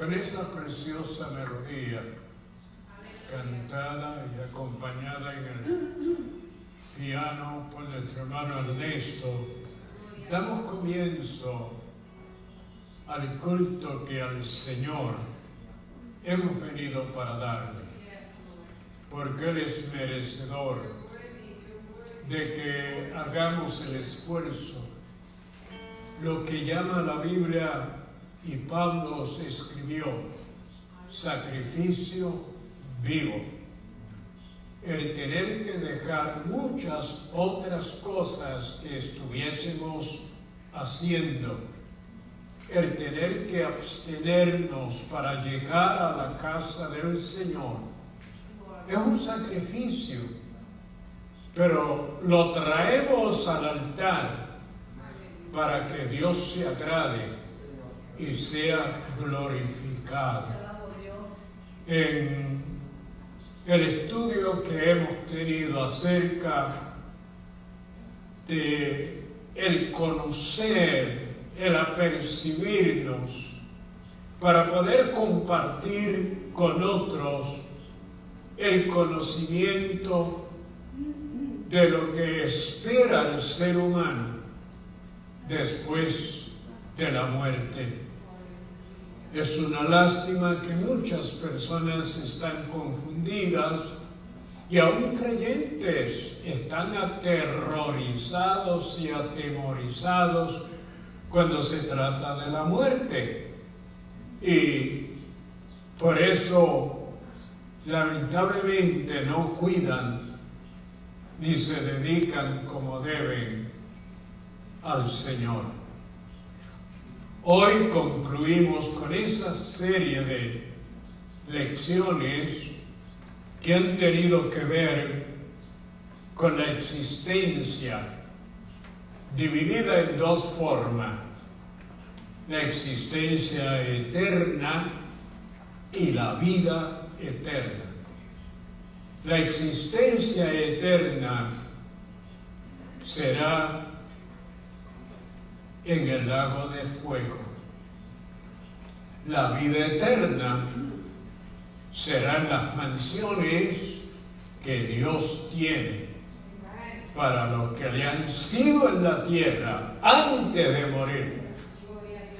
con esa preciosa melodía cantada y acompañada en el piano por nuestro hermano Ernesto, damos comienzo al culto que al Señor hemos venido para darle, porque Él es merecedor de que hagamos el esfuerzo, lo que llama la Biblia, y Pablo se escribió, sacrificio vivo. El tener que dejar muchas otras cosas que estuviésemos haciendo, el tener que abstenernos para llegar a la casa del Señor, es un sacrificio, pero lo traemos al altar para que Dios se agrade y sea glorificado. En el estudio que hemos tenido acerca de el conocer, el apercibirnos, para poder compartir con otros el conocimiento de lo que espera el ser humano después de la muerte. Es una lástima que muchas personas están confundidas y aún creyentes están aterrorizados y atemorizados cuando se trata de la muerte. Y por eso, lamentablemente, no cuidan ni se dedican como deben al Señor. Hoy concluimos con esa serie de lecciones que han tenido que ver con la existencia dividida en dos formas: la existencia eterna y la vida eterna. La existencia eterna será en el lago de fuego. La vida eterna será en las mansiones que Dios tiene para los que le han sido en la tierra antes de morir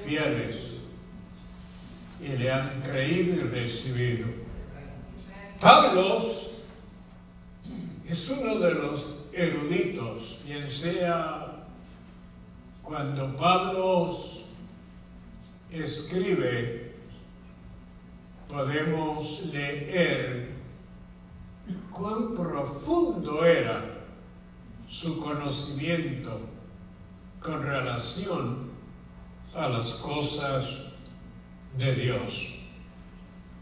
fieles y le han creído y recibido. Pablo es uno de los eruditos, bien sea cuando Pablo escribe, podemos leer cuán profundo era su conocimiento con relación a las cosas de Dios.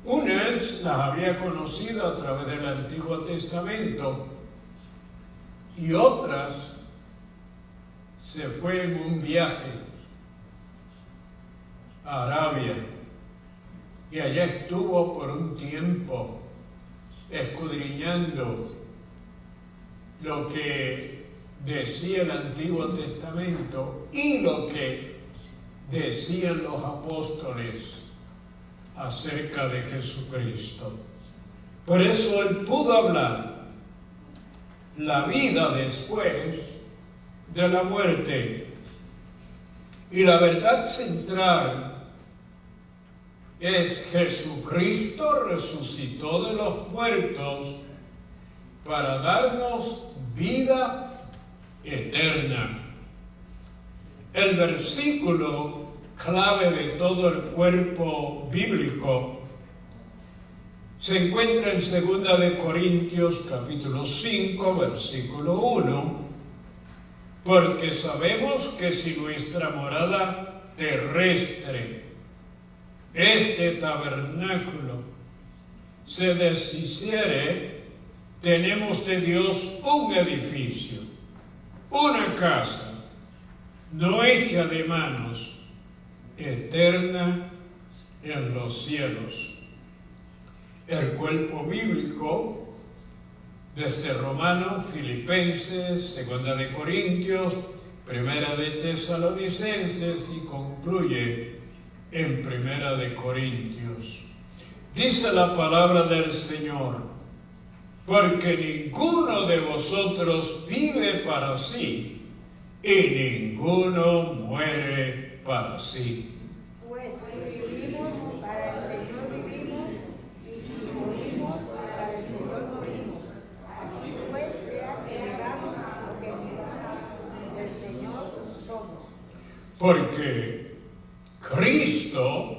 Unas las había conocido a través del Antiguo Testamento y otras se fue en un viaje a Arabia y allá estuvo por un tiempo escudriñando lo que decía el Antiguo Testamento y lo que decían los apóstoles acerca de Jesucristo. Por eso él pudo hablar la vida después de la muerte. Y la verdad central es: Jesucristo resucitó de los muertos para darnos vida eterna. El versículo clave de todo el cuerpo bíblico se encuentra en 2 de Corintios capítulo 5, versículo 1, porque sabemos que si nuestra morada terrestre, este tabernáculo, se deshiciere, tenemos de Dios un edificio, una casa, no hecha de manos, eterna en los cielos. El cuerpo bíblico, desde Romanos, Filipenses, 2 de Corintios, 1 de Tesalonicenses, y concluye en Primera de Corintios. Dice la palabra del Señor: porque ninguno de vosotros vive para sí, y ninguno muere para sí. Pues si vivimos, para el Señor vivimos, y si morimos, para el Señor morimos. Así pues, sea que vivamos o que muramos, del Señor somos. Porque Cristo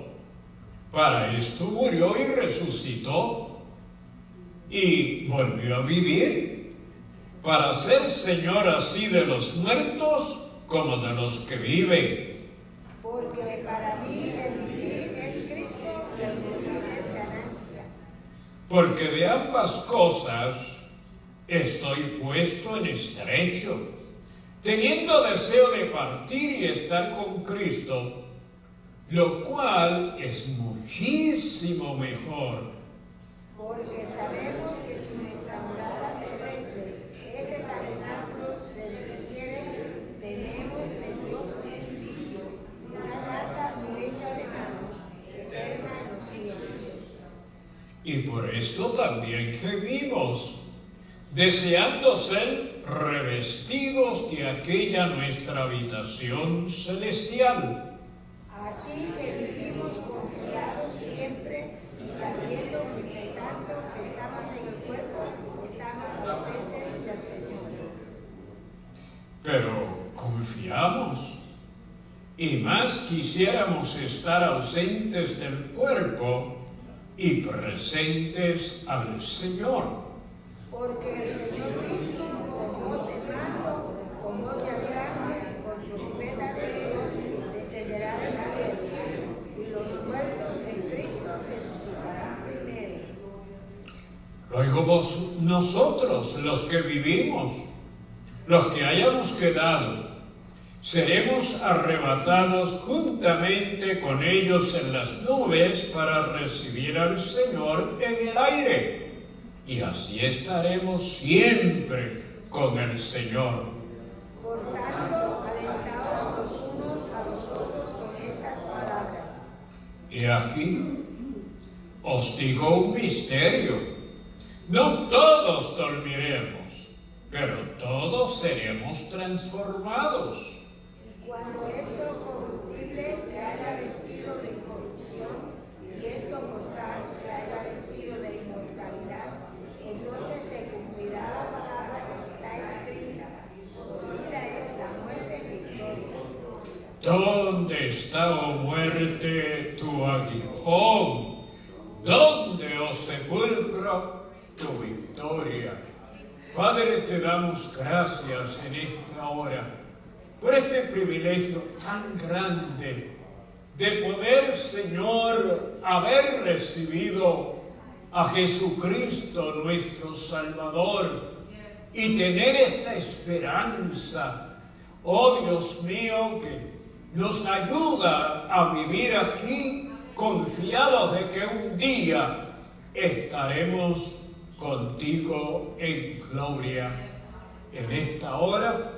para esto murió y resucitó y volvió a vivir, para ser Señor así de los muertos como de los que viven. Porque para mí el vivir es Cristo y el morir es ganancia. Porque de ambas cosas estoy puesto en estrecho, teniendo deseo de partir y estar con Cristo, lo cual es muchísimo mejor. Porque sabemos que si nuestra morada terrestre es de tabernáculos se deshiciere, tenemos de Dios un edificio, una casa no hecha de manos, eterna en los cielos. Y por esto también gemimos, deseando ser revestidos de aquella nuestra habitación celestial. Así que vivimos confiados siempre y sabiendo que entre tanto que estamos en el cuerpo, estamos ausentes del Señor. Pero confiamos, y más quisiéramos estar ausentes del cuerpo y presentes al Señor. Porque el Señor mismo, con voz de mando, con voz de arcángel y con trompeta de Dios, descenderá del cielo, y los muertos en Cristo resucitarán primero. Luego nosotros, los que vivimos, los que hayamos quedado, seremos arrebatados juntamente con ellos en las nubes para recibir al Señor en el aire. Y así estaremos siempre con el Señor. Por tanto, alentaos los unos a los otros con estas palabras. Y aquí os digo un misterio: no todos dormiremos, pero todos seremos transformados. Y cuando esto corruptible se haya vestido de incorrupción, y esto mortal se haya vestido de inmortalidad, entonces se cumplirá la palabra que está escrita: sorbida es la muerte en victoria. ¿Dónde está, oh muerte, tu aguijón? ¿Dónde, oh sepulcro, tu victoria? Padre, te damos gracias en esta hora por este privilegio tan grande de poder, Señor, haber recibido a Jesucristo nuestro Salvador y tener esta esperanza, oh Dios mío, que nos ayuda a vivir aquí confiados de que un día estaremos contigo en gloria. En esta hora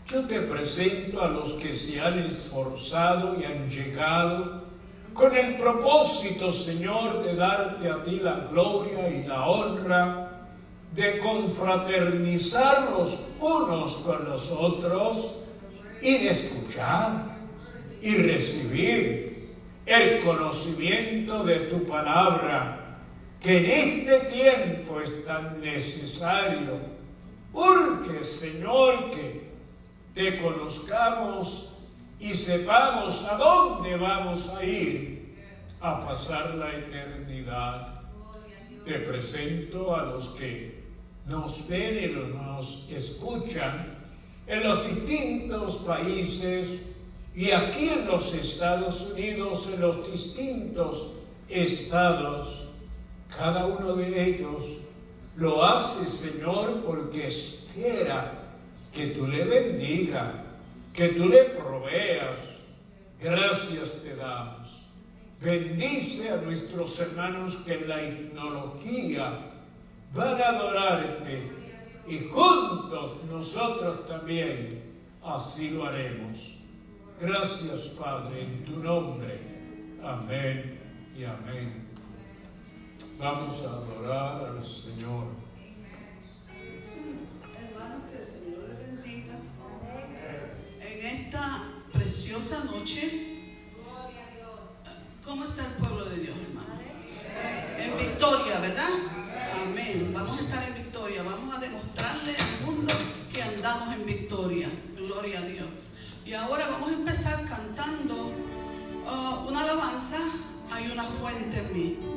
yo te presento a los que se han esforzado y han llegado con el propósito, Señor, de darte a ti la gloria y la honra, de confraternizar los unos con los otros y de escuchar y recibir el conocimiento de tu palabra, que en este tiempo es tan necesario. Urge, Señor, que te conozcamos y sepamos a dónde vamos a ir a pasar la eternidad. Te presento a los que nos ven y nos escuchan en los distintos países y aquí en los Estados Unidos, en los distintos estados. Cada uno de ellos lo hace, Señor, porque espera que tú le bendigas, que tú le proveas. Gracias te damos. Bendice a nuestros hermanos que en la tecnología van a adorarte y juntos nosotros también así lo haremos. Gracias, Padre, en tu nombre. Amén y amén. Vamos a adorar al Señor. Hermanos, que el Señor les bendiga. En esta preciosa noche, ¿cómo está el pueblo de Dios, hermano? En victoria, ¿verdad? Amén. Vamos a estar en victoria. Vamos a demostrarle al mundo que andamos en victoria. Gloria a Dios. Y ahora vamos a empezar cantando una alabanza. Hay una fuente en mí.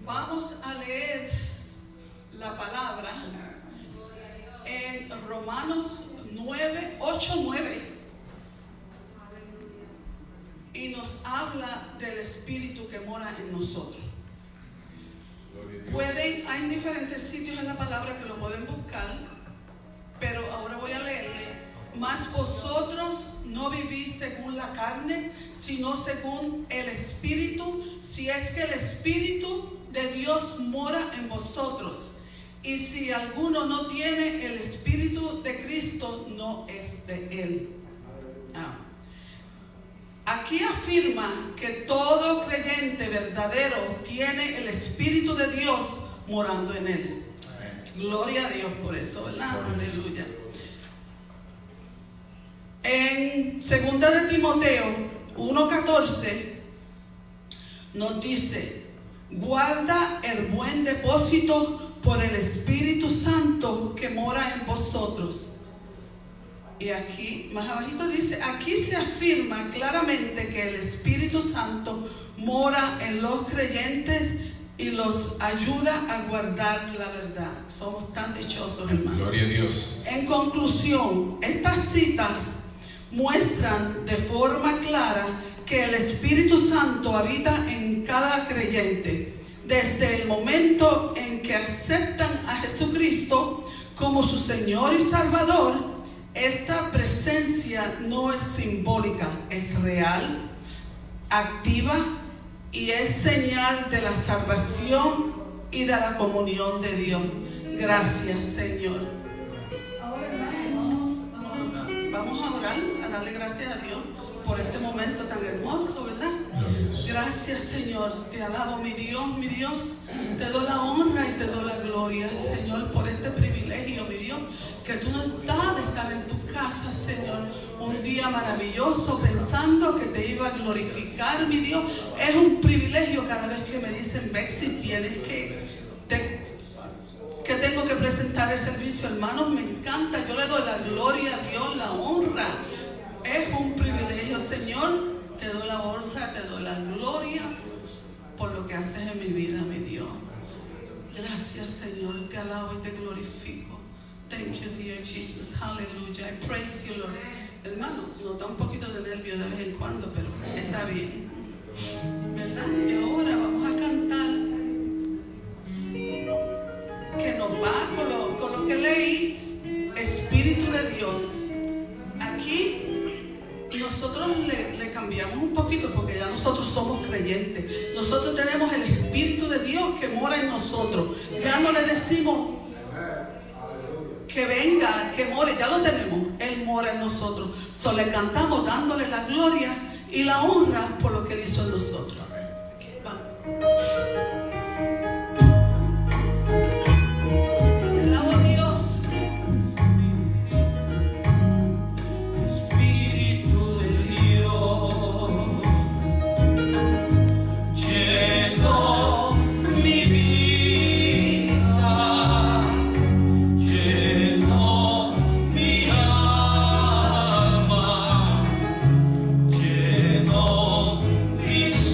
vamos a leer la palabra. y nos habla del Espíritu que mora en nosotros. Hay diferentes sitios en la palabra que lo pueden buscar, pero ahora voy a leerle. Mas vosotros no vivís según la carne, sino según el Espíritu, si es que el Espíritu de Dios mora en vosotros. Y si alguno no tiene el Espíritu de Cristo, no es de él. Aquí afirma que todo creyente verdadero tiene el Espíritu de Dios morando en él. Gloria a Dios por eso, ¿verdad? Aleluya. En 2 de Timoteo 1:14 nos dice: guarda el buen depósito por el Espíritu Santo que mora en vosotros. Y aquí, más abajito dice, aquí se afirma claramente que el Espíritu Santo mora en los creyentes y los ayuda a guardar la verdad. Somos tan dichosos, hermanos. Gloria a Dios. En conclusión, estas citas muestran de forma clara que el Espíritu Santo habita en cada creyente. Desde el momento en que aceptan a Jesucristo como su Señor y Salvador, esta presencia no es simbólica, es real, activa y es señal de la salvación y de la comunión de Dios. Gracias, Señor. Ahora, hermanos, vamos a orar, a darle gracias a Dios por este momento tan hermoso, ¿verdad? Gracias, Señor. Te alabo, mi Dios, te doy la honra y te doy la gloria, Señor, por este privilegio, mi Dios, que tú nos das de estar en tu casa, Señor, un día maravilloso, pensando que te iba a glorificar, mi Dios. Es un privilegio cada vez que me dicen, Bexy, tienes que tengo que presentar el servicio, hermanos, me encanta. Yo le doy la gloria a Dios, la honra. Es un privilegio, Señor. Te doy la honra, te doy la gloria por lo que haces en mi vida, mi Dios. Gracias, Señor. Te alabo y te glorifico. Thank you, dear Jesus. Hallelujah. I praise you, Lord. Hermano, nos da un poquito de nervio de vez en cuando, pero está bien, ¿verdad? Y ahora vamos a cantar que nos va con lo que leí, Espíritu de Dios. Aquí nosotros le cambiamos un poquito porque ya nosotros somos creyentes. Nosotros tenemos el Espíritu de Dios que mora en nosotros. Ya no le decimos que venga, que more, ya lo tenemos. Él mora en nosotros. Solo le cantamos dándole la gloria y la honra por lo que Él hizo en nosotros. Vamos.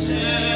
Ser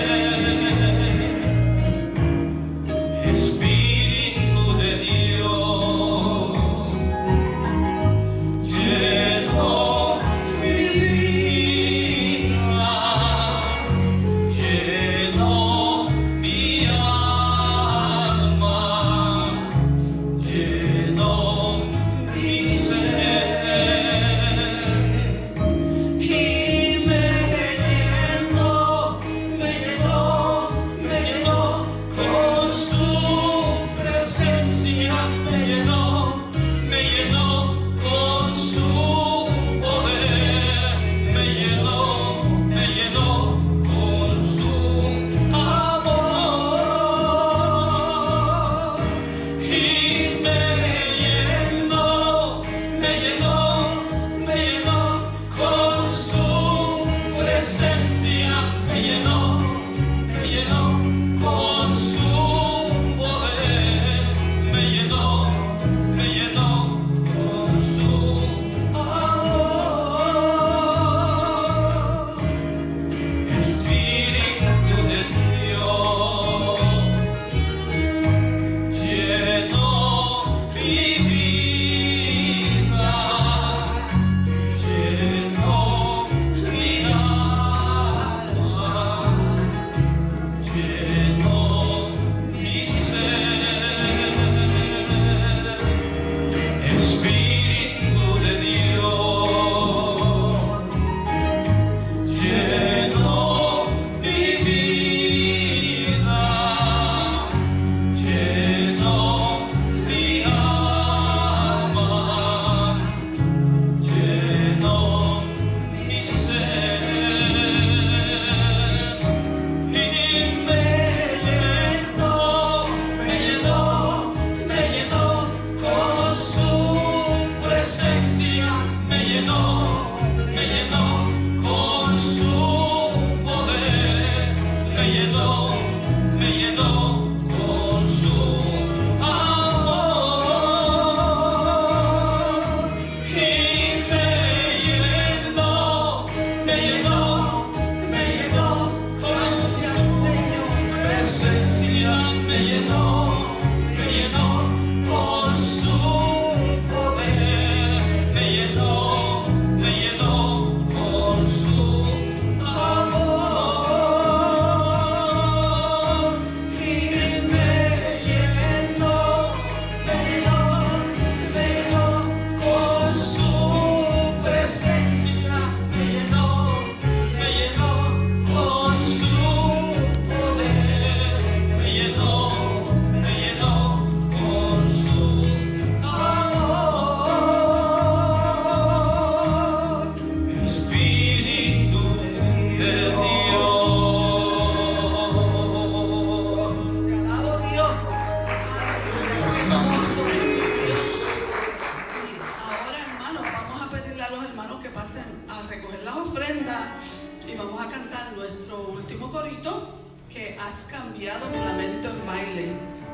cantar nuestro último corito, que has cambiado mi lamento en baile.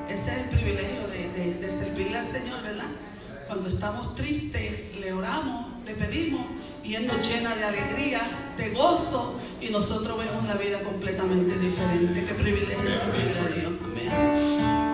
Ese es el privilegio de servirle al Señor, ¿verdad? Cuando estamos tristes, le oramos, le pedimos, y Él nos llena de alegría, de gozo, y nosotros vemos la vida completamente diferente. Qué privilegio servirle a Dios. Amén.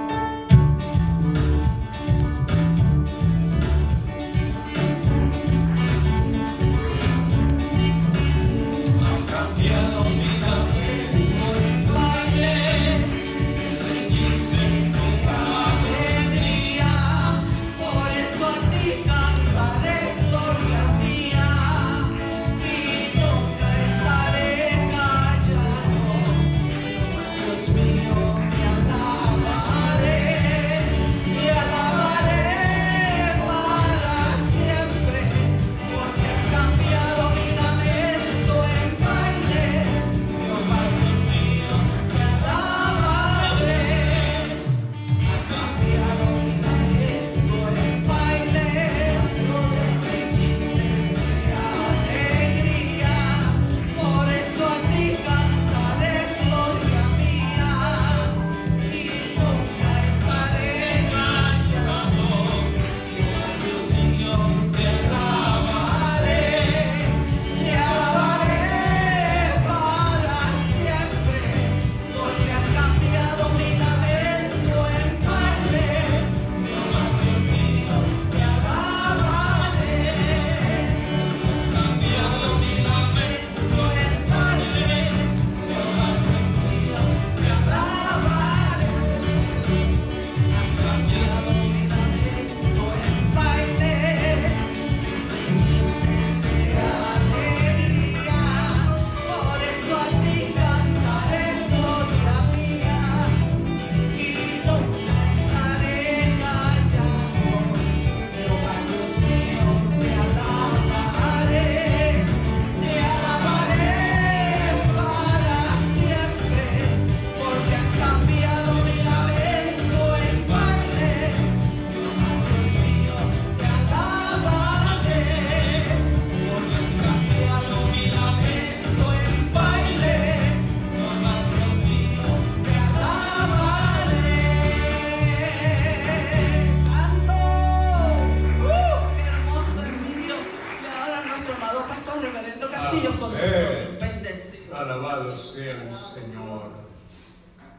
Alabado sea el Señor.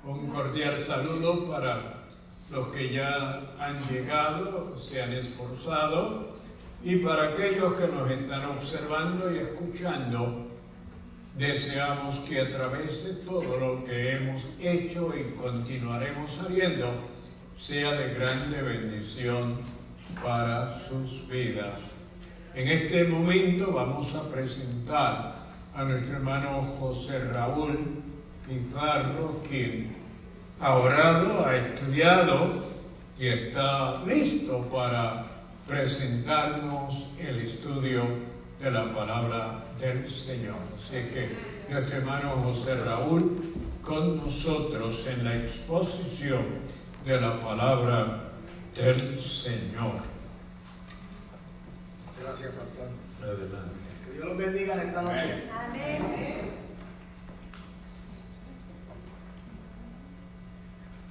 Un cordial saludo para los que ya han llegado, se han esforzado, y para aquellos que nos están observando y escuchando. Deseamos que a través de todo lo que hemos hecho y continuaremos haciendo sea de grande bendición para sus vidas. En este momento vamos a presentar a nuestro hermano José Raúl Pizarro, quien ha orado, ha estudiado y está listo para presentarnos el estudio de la palabra del Señor. Así que nuestro hermano José Raúl con nosotros en la exposición de la palabra del Señor. Gracias, pastor. Adelante. Que Dios los bendiga en esta noche. Amén.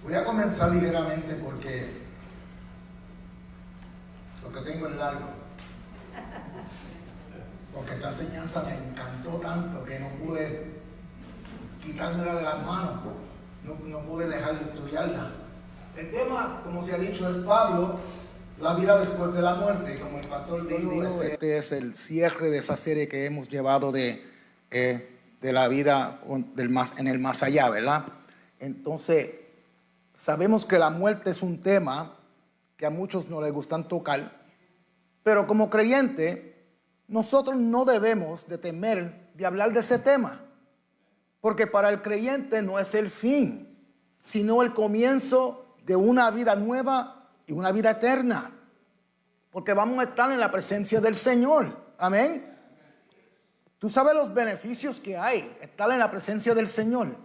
Voy a comenzar ligeramente porque lo que tengo es largo. Porque esta enseñanza me encantó tanto que no pude quitármela de las manos. No pude dejar de estudiarla. El tema, como se ha dicho, es Pablo, la vida después de la muerte. Como el pastor dijo, este es el cierre de esa serie que hemos llevado de la vida en el más allá, ¿verdad? Entonces, sabemos que la muerte es un tema que a muchos no les gustan tocar, pero como creyente, nosotros no debemos de temer de hablar de ese tema, porque para el creyente no es el fin, sino el comienzo de una vida nueva y una vida eterna, porque vamos a estar en la presencia del Señor. Amén. Tú sabes los beneficios que hay estar en la presencia del Señor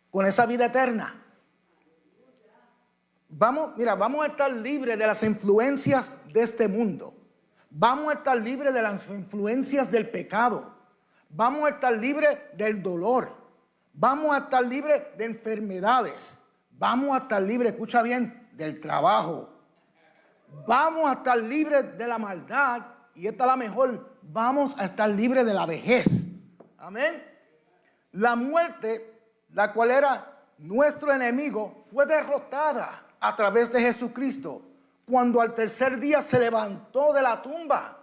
con esa vida eterna. Vamos a estar libres de las influencias de este mundo. Vamos a estar libres de las influencias del pecado. Vamos a estar libres del dolor. Vamos a estar libres de enfermedades. Vamos a estar libres, escucha bien, del trabajo. Vamos a estar libres de la maldad. Y esta es la mejor. Vamos a estar libres de la vejez. Amén. La muerte, la cual era nuestro enemigo, fue derrotada a través de Jesucristo, cuando al tercer día se levantó de la tumba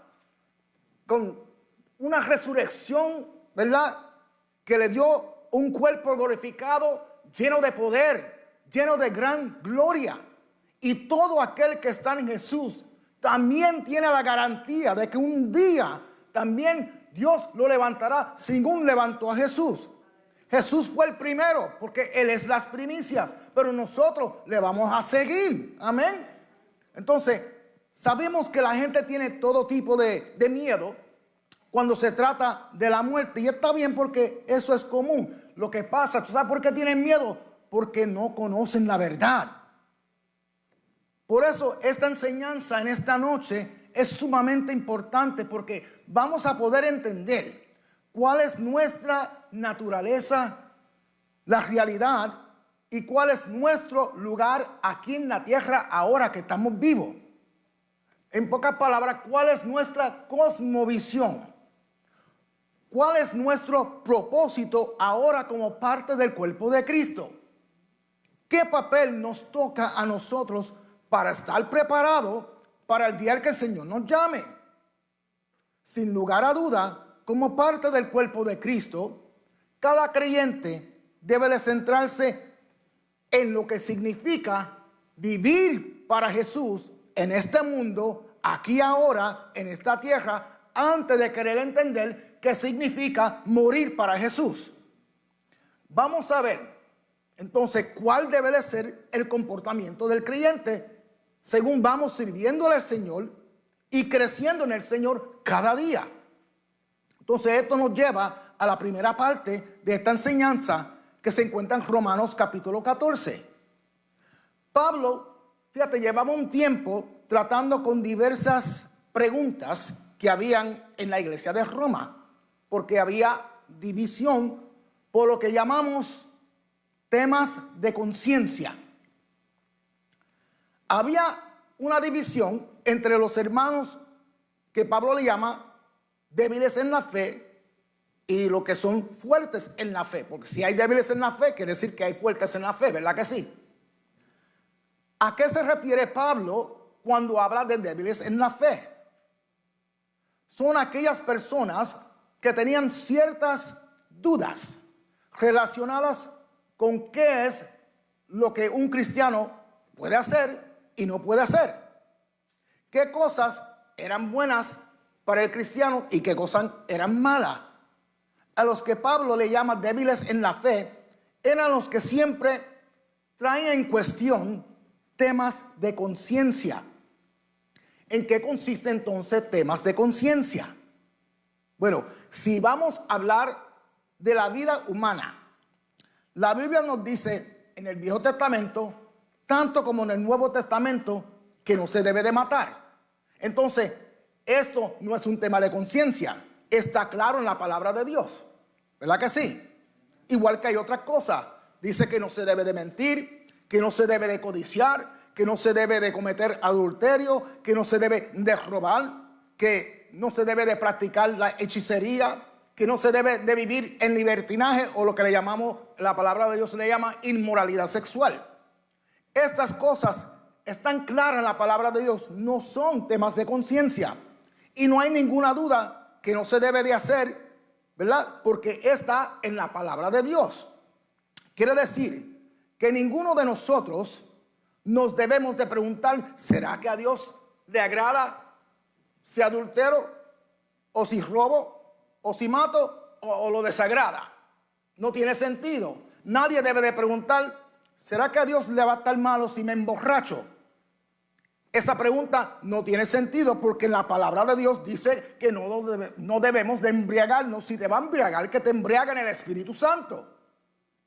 con una resurrección, ¿verdad?, que le dio un cuerpo glorificado, lleno de poder, lleno de gran gloria. Y todo aquel que está en Jesús también tiene la garantía de que un día también Dios lo levantará, según levantó a Jesús. Jesús fue el primero porque Él es las primicias, pero nosotros le vamos a seguir. Amén. Entonces, sabemos que la gente tiene todo tipo de miedo cuando se trata de la muerte. Y está bien porque eso es común. Lo que pasa, ¿tú sabes por qué tienen miedo? Porque no conocen la verdad. Por eso esta enseñanza en esta noche es sumamente importante, porque vamos a poder entender cuál es nuestra naturaleza, la realidad, y cuál es nuestro lugar aquí en la tierra ahora que estamos vivos. En pocas palabras, cuál es nuestra cosmovisión, cuál es nuestro propósito ahora como parte del cuerpo de Cristo. ¿Qué papel nos toca a nosotros para estar preparados para el día en que el Señor nos llame? Sin lugar a duda, como parte del cuerpo de Cristo, cada creyente debe de centrarse en lo que significa vivir para Jesús en este mundo, aquí ahora, en esta tierra, antes de querer entender qué significa morir para Jesús. Vamos a ver, entonces, cuál debe de ser el comportamiento del creyente según vamos sirviéndole al Señor y creciendo en el Señor cada día. Entonces, esto nos lleva a la primera parte de esta enseñanza que se encuentra en Romanos capítulo 14. Pablo, fíjate, llevaba un tiempo tratando con diversas preguntas que habían en la iglesia de Roma, porque había división por lo que llamamos temas de conciencia. Había una división entre los hermanos que Pablo le llama débiles en la fe y los que son fuertes en la fe. Porque si hay débiles en la fe, quiere decir que hay fuertes en la fe, ¿verdad que sí? ¿A qué se refiere Pablo cuando habla de débiles en la fe? Son aquellas personas que tenían ciertas dudas relacionadas con qué es lo que un cristiano puede hacer y no puede hacer. ¿Qué cosas eran buenas para el cristiano y qué cosas eran malas? A los que Pablo le llama débiles en la fe, eran los que siempre traían en cuestión temas de conciencia. ¿En qué consiste entonces temas de conciencia? Bueno, si vamos a hablar de la vida humana, la Biblia nos dice en el Viejo Testamento, tanto como en el Nuevo Testamento, que no se debe de matar. Entonces, esto no es un tema de conciencia. Está claro en la palabra de Dios. ¿Verdad que sí? Igual que hay otras cosas. Dice que no se debe de mentir, que no se debe de codiciar, que no se debe de cometer adulterio, que no se debe de robar, que no se debe de practicar la hechicería, que no se debe de vivir en libertinaje o lo que le llamamos, la palabra de Dios le llama inmoralidad sexual. Estas cosas están claras en la palabra de Dios, no son temas de conciencia. Y no hay ninguna duda que no se debe de hacer, ¿verdad? Porque está en la palabra de Dios. Quiere decir que ninguno de nosotros nos debemos de preguntar, ¿será que a Dios le agrada si adultero o si robo o si mato o lo desagrada? No tiene sentido. Nadie debe de preguntar, ¿será que a Dios le va a estar malo si me emborracho? Esa pregunta no tiene sentido porque en la palabra de Dios dice que no debemos de embriagarnos. Si te va a embriagar, que te embriaga en el Espíritu Santo.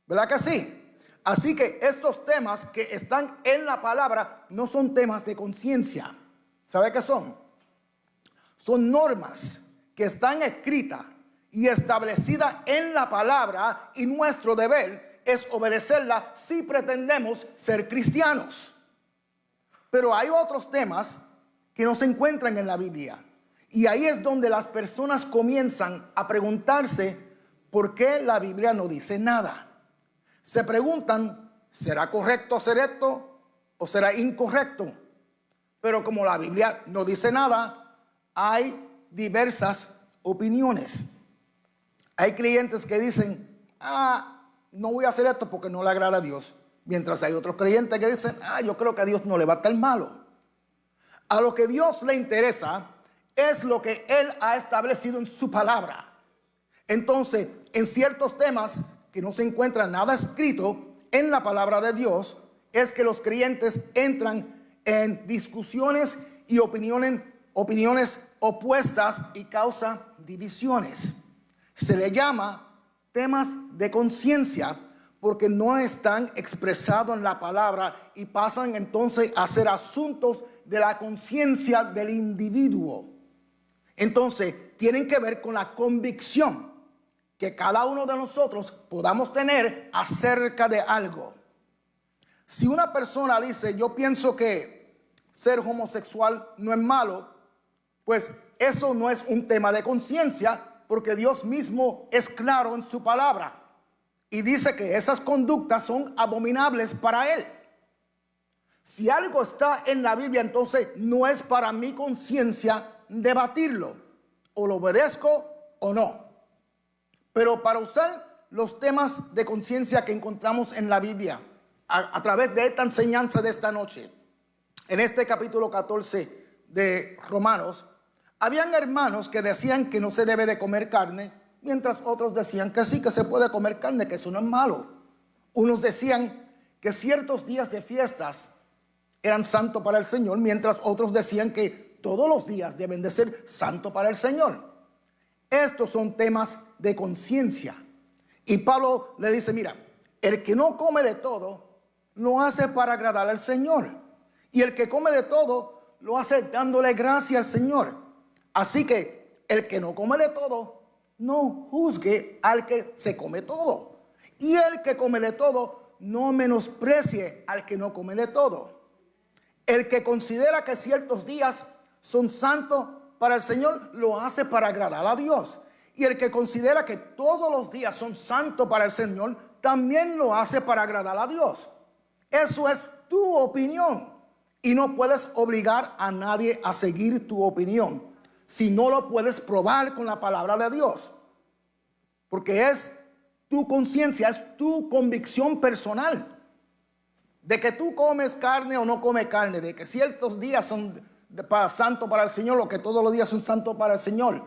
¿Verdad que sí? Así que estos temas que están en la palabra no son temas de conciencia. ¿Sabe qué son? Son normas que están escritas y establecida en la palabra, y nuestro deber es obedecerla si pretendemos ser cristianos. Pero hay otros temas que no se encuentran en la Biblia, y ahí es donde las personas comienzan a preguntarse por qué la Biblia no dice nada. Se preguntan, ¿será correcto hacer esto o será incorrecto? Pero como la Biblia no dice nada, hay diversas opiniones. Hay creyentes que dicen, no voy a hacer esto porque no le agrada a Dios. Mientras hay otros creyentes que dicen, yo creo que a Dios no le va a estar malo. A lo que Dios le interesa es lo que Él ha establecido en su palabra. Entonces, en ciertos temas que no se encuentra nada escrito en la palabra de Dios, es que los creyentes entran en discusiones y opiniones opuestas y causa divisiones. Se le llama temas de conciencia porque no están expresados en la palabra y pasan entonces a ser asuntos de la conciencia del individuo. Entonces, tienen que ver con la convicción que cada uno de nosotros podamos tener acerca de algo. Si una persona dice, yo pienso que ser homosexual no es malo, pues eso no es un tema de conciencia, porque Dios mismo es claro en su palabra y dice que esas conductas son abominables para Él. Si algo está en la Biblia, entonces no es para mi conciencia debatirlo, o lo obedezco o no. Pero para usar los temas de conciencia que encontramos en la Biblia, a través de esta enseñanza de esta noche, en este capítulo 14 de Romanos, habían hermanos que decían que no se debe de comer carne, mientras otros decían que sí, que se puede comer carne, que eso no es malo. Unos decían que ciertos días de fiestas eran santos para el Señor, mientras otros decían que todos los días deben de ser santos para el Señor. Estos son temas de conciencia. Y Pablo le dice, mira, el que no come de todo, lo hace para agradar al Señor. Y el que come de todo, lo hace dándole gracia al Señor. Así que el que no come de todo, no juzgue al que se come todo. Y el que come de todo, no menosprecie al que no come de todo. El que considera que ciertos días son santos para el Señor, lo hace para agradar a Dios. Y el que considera que todos los días son santos para el Señor, también lo hace para agradar a Dios. Eso es tu opinión. Y no puedes obligar a nadie a seguir tu opinión si no lo puedes probar con la palabra de Dios. Porque es tu conciencia, es tu convicción personal. De que tú comes carne o no comes carne, de que ciertos días son santos para el Señor o que todos los días son santos para el Señor.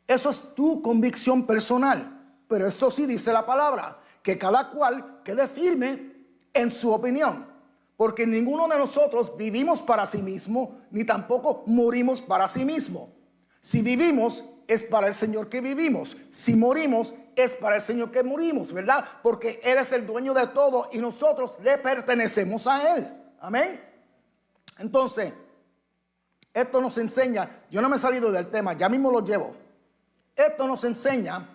Eso es tu convicción personal. Pero esto sí dice la palabra, que cada cual quede firme en su opinión. Porque ninguno de nosotros vivimos para sí mismo, ni tampoco morimos para sí mismo. Si vivimos, es para el Señor que vivimos. Si morimos, es para el Señor que morimos, ¿verdad? Porque Él es el dueño de todo y nosotros le pertenecemos a Él. Amén. Entonces, esto nos enseña, yo no me he salido del tema, ya mismo lo llevo. Esto nos enseña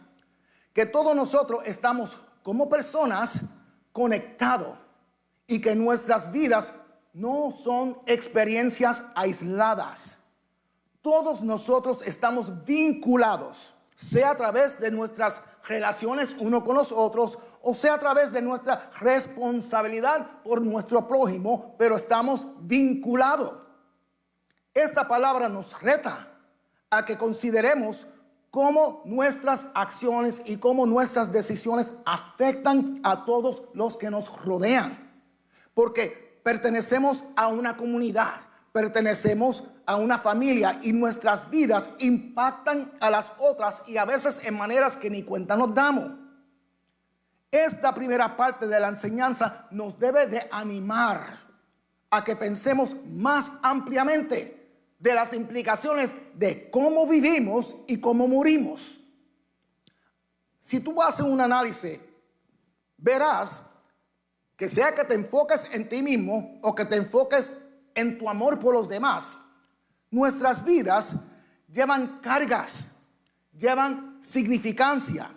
que todos nosotros estamos como personas conectados y que nuestras vidas no son experiencias aisladas. Todos nosotros estamos vinculados, sea a través de nuestras relaciones uno con los otros, o sea a través de nuestra responsabilidad por nuestro prójimo, pero estamos vinculados. Esta palabra nos reta a que consideremos cómo nuestras acciones y cómo nuestras decisiones afectan a todos los que nos rodean. Porque pertenecemos a una comunidad, pertenecemos a una familia y nuestras vidas impactan a las otras y a veces en maneras que ni cuenta nos damos. Esta primera parte de la enseñanza nos debe de animar a que pensemos más ampliamente de las implicaciones de cómo vivimos y cómo morimos. Si tú haces un análisis, verás que sea que te enfoques en ti mismo o que te enfoques en tu amor por los demás, nuestras vidas llevan cargas, llevan significancia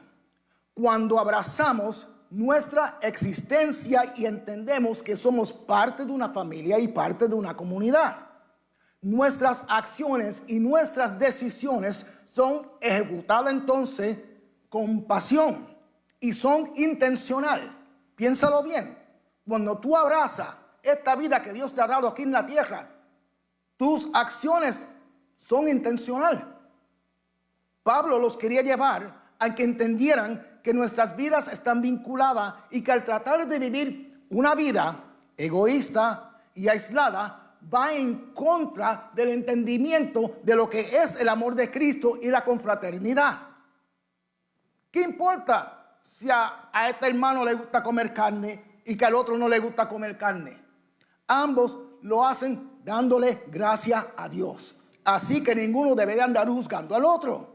cuando abrazamos nuestra existencia y entendemos que somos parte de una familia y parte de una comunidad. Nuestras acciones y nuestras decisiones son ejecutadas entonces con pasión y son intencional. Piénsalo bien. Cuando tú abrazas esta vida que Dios te ha dado aquí en la tierra, tus acciones son intencionales. Pablo los quería llevar a que entendieran que nuestras vidas están vinculadas y que al tratar de vivir una vida egoísta y aislada va en contra del entendimiento de lo que es el amor de Cristo y la confraternidad. ¿Qué importa si a este hermano le gusta comer carne y que al otro no le gusta comer carne? Ambos lo hacen dándole gracias a Dios. Así que ninguno debe de andar juzgando al otro.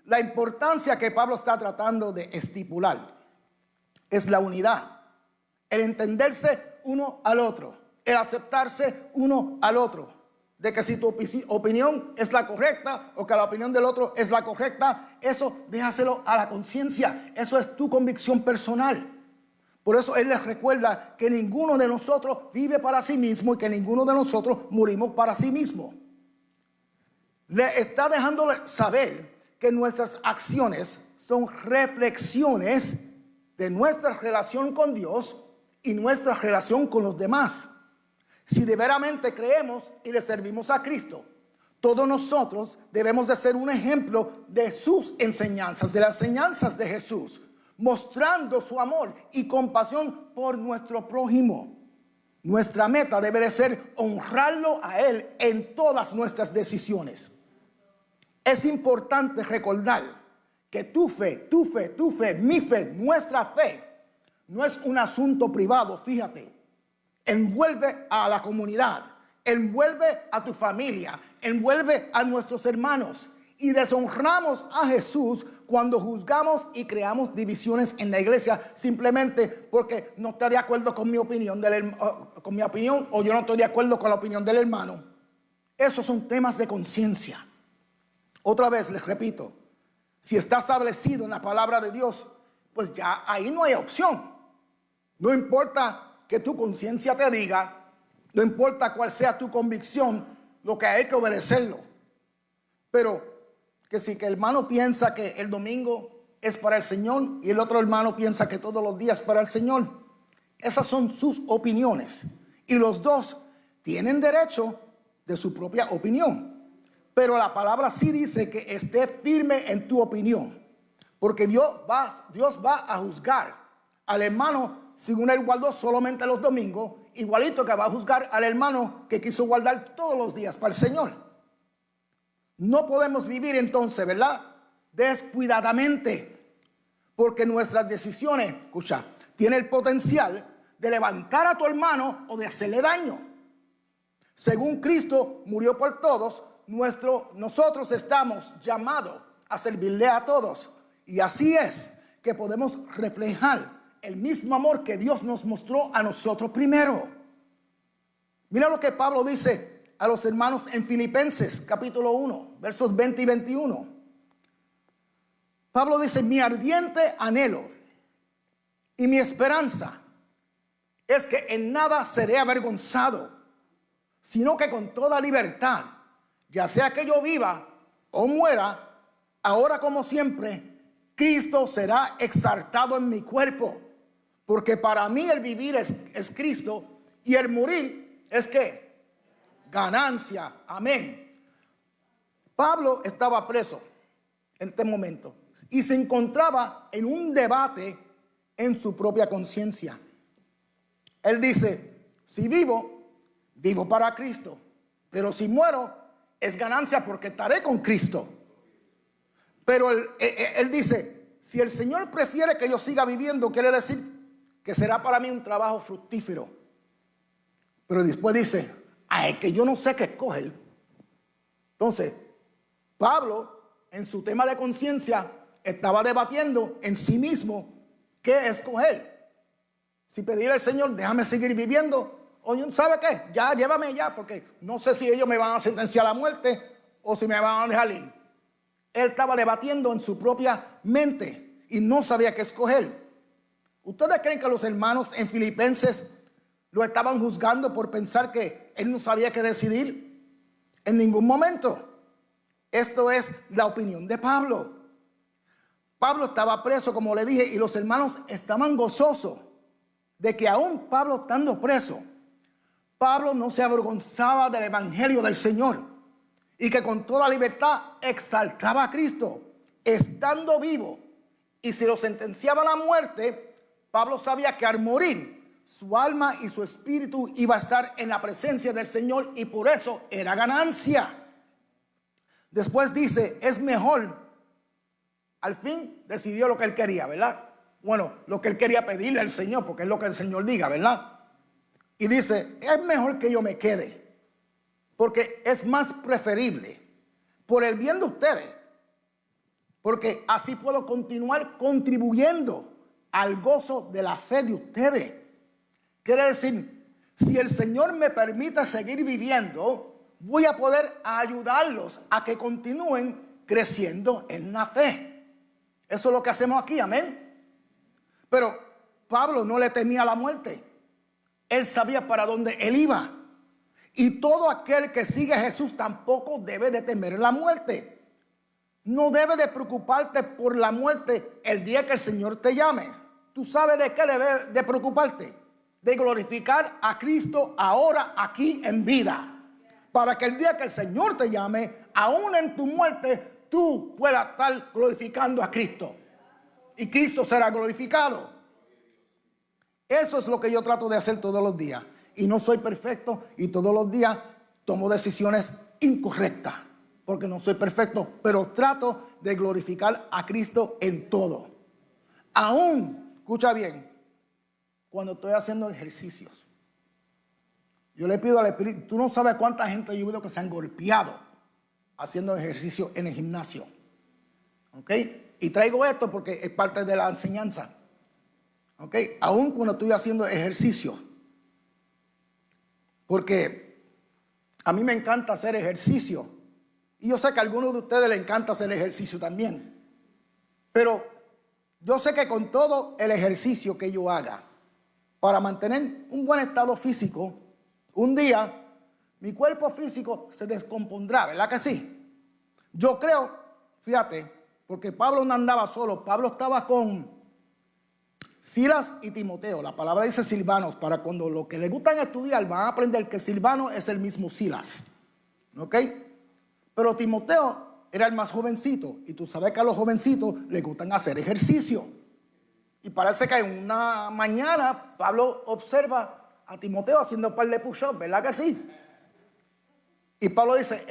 La importancia que Pablo está tratando de estipular es la unidad, el entenderse uno al otro, el aceptarse uno al otro, de que si tu opinión es la correcta o que la opinión del otro es la correcta, eso déjaselo a la conciencia, eso es tu convicción personal. Por eso él les recuerda que ninguno de nosotros vive para sí mismo y que ninguno de nosotros morimos para sí mismo. Le está dejándole saber que nuestras acciones son reflexiones de nuestra relación con Dios y nuestra relación con los demás. Si de veramente creemos y le servimos a Cristo, todos nosotros debemos de ser un ejemplo de sus enseñanzas, de las enseñanzas de Jesús, mostrando su amor y compasión por nuestro prójimo. Nuestra meta debe de ser honrarlo a Él en todas nuestras decisiones. Es importante recordar que tu fe, mi fe, nuestra fe, no es un asunto privado, fíjate. Envuelve a la comunidad, envuelve a tu familia, envuelve a nuestros hermanos. Y deshonramos a Jesús cuando juzgamos y creamos divisiones en la iglesia simplemente porque no está de acuerdo con mi opinión, o yo no estoy de acuerdo con la opinión del hermano. Esos son temas de conciencia. Otra vez les repito, si está establecido en la palabra de Dios, pues ya ahí no hay opción. No importa que tu conciencia te diga, no importa cuál sea tu convicción, lo que hay que obedecerlo. Pero que si que el hermano piensa que el domingo es para el Señor y el otro hermano piensa que todos los días es para el Señor, esas son sus opiniones. Y los dos tienen derecho de su propia opinión. Pero la palabra sí dice que esté firme en tu opinión. Porque Dios va a juzgar al hermano según él guardó solamente los domingos, igualito que va a juzgar al hermano que quiso guardar todos los días para el Señor. No podemos vivir entonces, ¿verdad?, descuidadamente, porque nuestras decisiones, escucha, tienen el potencial de levantar a tu hermano o de hacerle daño. Según Cristo murió por todos, nosotros estamos llamados a servirle a todos. Y así es que podemos reflejar el mismo amor que Dios nos mostró a nosotros primero. Mira lo que Pablo dice a los hermanos en Filipenses capítulo 1, versos 20 y 21. Pablo dice: mi ardiente anhelo y mi esperanza es que en nada seré avergonzado, sino que con toda libertad, ya sea que yo viva o muera, ahora como siempre, Cristo será exaltado en mi cuerpo. Porque para mí el vivir es Cristo y el morir es ¿qué? Ganancia. Amén. Pablo estaba preso en este momento y se encontraba en un debate en su propia conciencia. Él dice: si vivo, vivo para Cristo, pero si muero, es ganancia porque estaré con Cristo. Pero él dice: si el Señor prefiere que yo siga viviendo, quiere decir que será para mí un trabajo fructífero. Pero después dice: ay, que yo no sé qué escoger. Entonces, Pablo, en su tema de conciencia, estaba debatiendo en sí mismo qué escoger. Si pedirle al Señor: déjame seguir viviendo, o ¿sabe qué? Ya, llévame ya, porque no sé si ellos me van a sentenciar a la muerte o si me van a dejar ir. él estaba debatiendo en su propia mente y no sabía qué escoger. ¿Ustedes creen que los hermanos en Filipenses lo estaban juzgando por pensar que él no sabía qué decidir? En ningún momento. Esto es la opinión de Pablo. Pablo estaba preso, como le dije, y los hermanos estaban gozosos de que aún Pablo estando preso, Pablo no se avergonzaba del evangelio del Señor y que con toda libertad exaltaba a Cristo, estando vivo. Y si lo sentenciaba a la muerte, Pablo sabía que al morir, su alma y su espíritu iba a estar en la presencia del Señor y por eso era ganancia. Después dice, es mejor, al fin decidió lo que él quería, ¿verdad? Bueno, lo que él quería pedirle al Señor, porque es lo que el Señor diga, ¿verdad? Y dice, es mejor que yo me quede, porque es más preferible, por el bien de ustedes, porque así puedo continuar contribuyendo al gozo de la fe de ustedes. Quiere decir, si el Señor me permite seguir viviendo, voy a poder ayudarlos a que continúen creciendo en la fe. Eso es lo que hacemos aquí, amén. Pero Pablo no le temía la muerte. Él sabía para dónde él iba. Y todo aquel que sigue a Jesús tampoco debe de temer la muerte. No debe de preocuparte por la muerte el día que el Señor te llame. ¿Tú sabes de qué debes de preocuparte? De glorificar a Cristo ahora, aquí en vida. Para que el día que el Señor te llame, aún en tu muerte, tú puedas estar glorificando a Cristo. Y Cristo será glorificado. Eso es lo que yo trato de hacer todos los días. Y no soy perfecto y todos los días tomo decisiones incorrectas. Porque no soy perfecto, pero trato de glorificar a Cristo en todo. Aún, escucha bien, cuando estoy haciendo ejercicios. Yo le pido al Espíritu, tú no sabes cuánta gente yo he visto que se han golpeado haciendo ejercicio en el gimnasio. ¿Ok? Y traigo esto porque es parte de la enseñanza. ¿Ok? Aún cuando estoy haciendo ejercicio. Porque a mí me encanta hacer ejercicio. Y yo sé que a algunos de ustedes les encanta hacer ejercicio también. Pero yo sé que con todo el ejercicio que yo haga, para mantener un buen estado físico, un día mi cuerpo físico se descompondrá, ¿verdad que sí? Yo creo, fíjate, porque Pablo no andaba solo, Pablo estaba con Silas y Timoteo. La palabra dice Silvanos, para cuando los que les gustan estudiar van a aprender que Silvano es el mismo Silas. ¿Ok? Pero Timoteo era el más jovencito, y tú sabes que a los jovencitos les gustan hacer ejercicio. Y parece que en una mañana Pablo observa a Timoteo haciendo un par de push-ups, ¿verdad que sí? Y Pablo dice,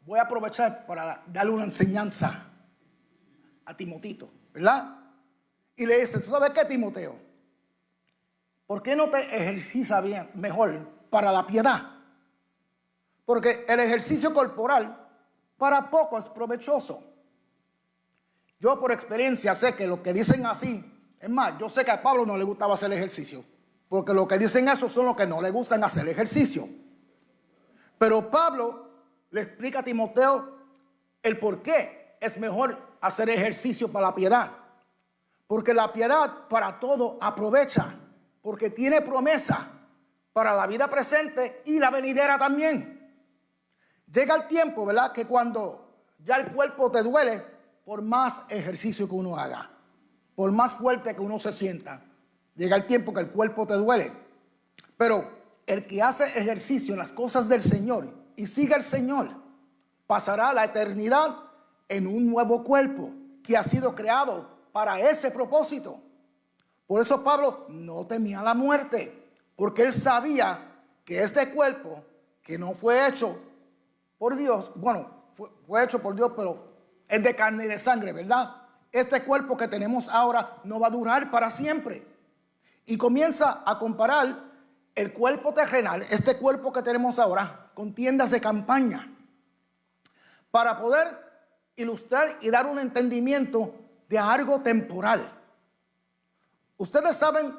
voy a aprovechar para darle una enseñanza a Timotito, ¿verdad? Y le dice, ¿tú sabes qué, Timoteo? ¿Por qué no te ejercitas bien, mejor para la piedad? Porque el ejercicio corporal para poco es provechoso. Yo por experiencia sé que lo que dicen así, es más, yo sé que a Pablo no le gustaba hacer ejercicio. Porque lo que dicen eso son los que no le gustan hacer ejercicio. Pero Pablo le explica a Timoteo el por qué es mejor hacer ejercicio para la piedad. Porque la piedad para todo aprovecha. Porque tiene promesa para la vida presente y la venidera también. Llega el tiempo, ¿verdad? Que cuando ya el cuerpo te duele, por más ejercicio que uno haga, por más fuerte que uno se sienta, llega el tiempo que el cuerpo te duele. Pero el que hace ejercicio en las cosas del Señor y sigue al Señor, pasará la eternidad en un nuevo cuerpo que ha sido creado para ese propósito. Por eso Pablo no temía la muerte, porque él sabía que este cuerpo, que no fue hecho por Dios, bueno, fue hecho por Dios, pero es de carne y de sangre, ¿verdad? Este cuerpo que tenemos ahora no va a durar para siempre. Y comienza a comparar el cuerpo terrenal, este cuerpo que tenemos ahora, con tiendas de campaña, para poder ilustrar y dar un entendimiento de algo temporal. Ustedes saben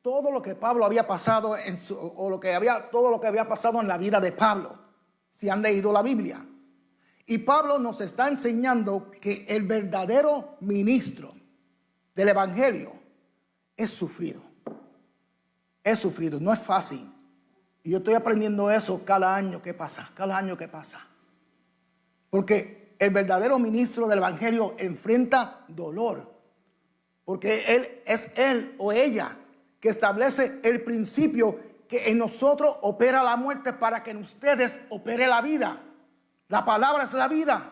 todo lo que Pablo había pasado todo lo que había pasado en la vida de Pablo, si han leído la Biblia. Y Pablo nos está enseñando que el verdadero ministro del evangelio es sufrido. Es sufrido, no es fácil. Y yo estoy aprendiendo eso cada año que pasa, Porque el verdadero ministro del evangelio enfrenta dolor. Porque él o ella que establece el principio que en nosotros opera la muerte para que en ustedes opere la vida. La palabra es la vida.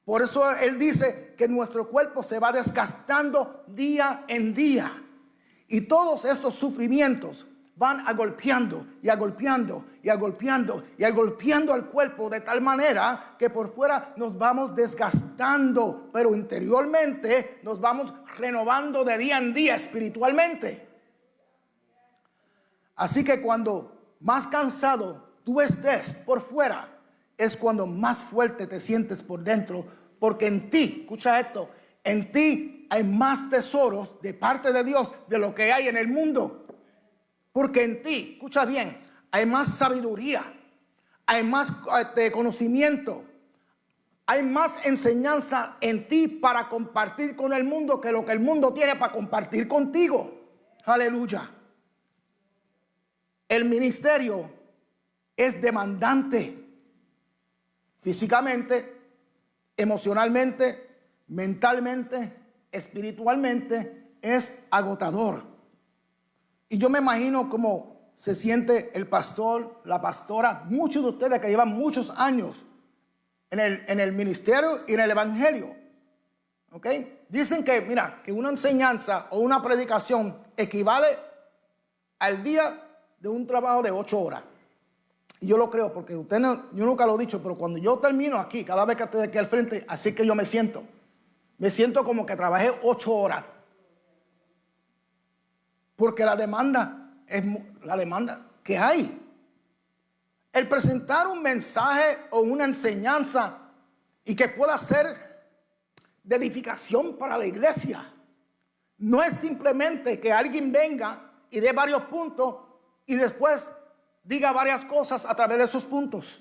Por eso él dice que nuestro cuerpo se va desgastando día en día. Y todos estos sufrimientos van agolpeando y agolpeando y agolpeando y agolpeando al cuerpo de tal manera que por fuera nos vamos desgastando, pero interiormente nos vamos renovando de día en día espiritualmente. Así que cuando más cansado tú estés por fuera, es cuando más fuerte te sientes por dentro, porque en ti, escucha esto, en ti hay más tesoros de parte de Dios de lo que hay en el mundo. Porque en ti, escucha bien, hay más sabiduría, hay más conocimiento, hay más enseñanza en ti para compartir con el mundo que lo que el mundo tiene para compartir contigo. Aleluya. El ministerio es demandante físicamente, emocionalmente, mentalmente, espiritualmente, es agotador. Y yo me imagino cómo se siente el pastor, la pastora, muchos de ustedes que llevan muchos años en el ministerio y en el evangelio. ¿Ok? Dicen que, mira, que una enseñanza o una predicación equivale al día de un trabajo de 8 horas. Y yo lo creo porque yo nunca lo he dicho, pero cuando yo termino aquí, cada vez que estoy aquí al frente, así que yo me siento. Me siento como que trabajé 8 horas. Porque la demanda es la demanda que hay. El presentar un mensaje o una enseñanza y que pueda ser de edificación para la iglesia, no es simplemente que alguien venga y dé varios puntos y después diga varias cosas a través de esos puntos.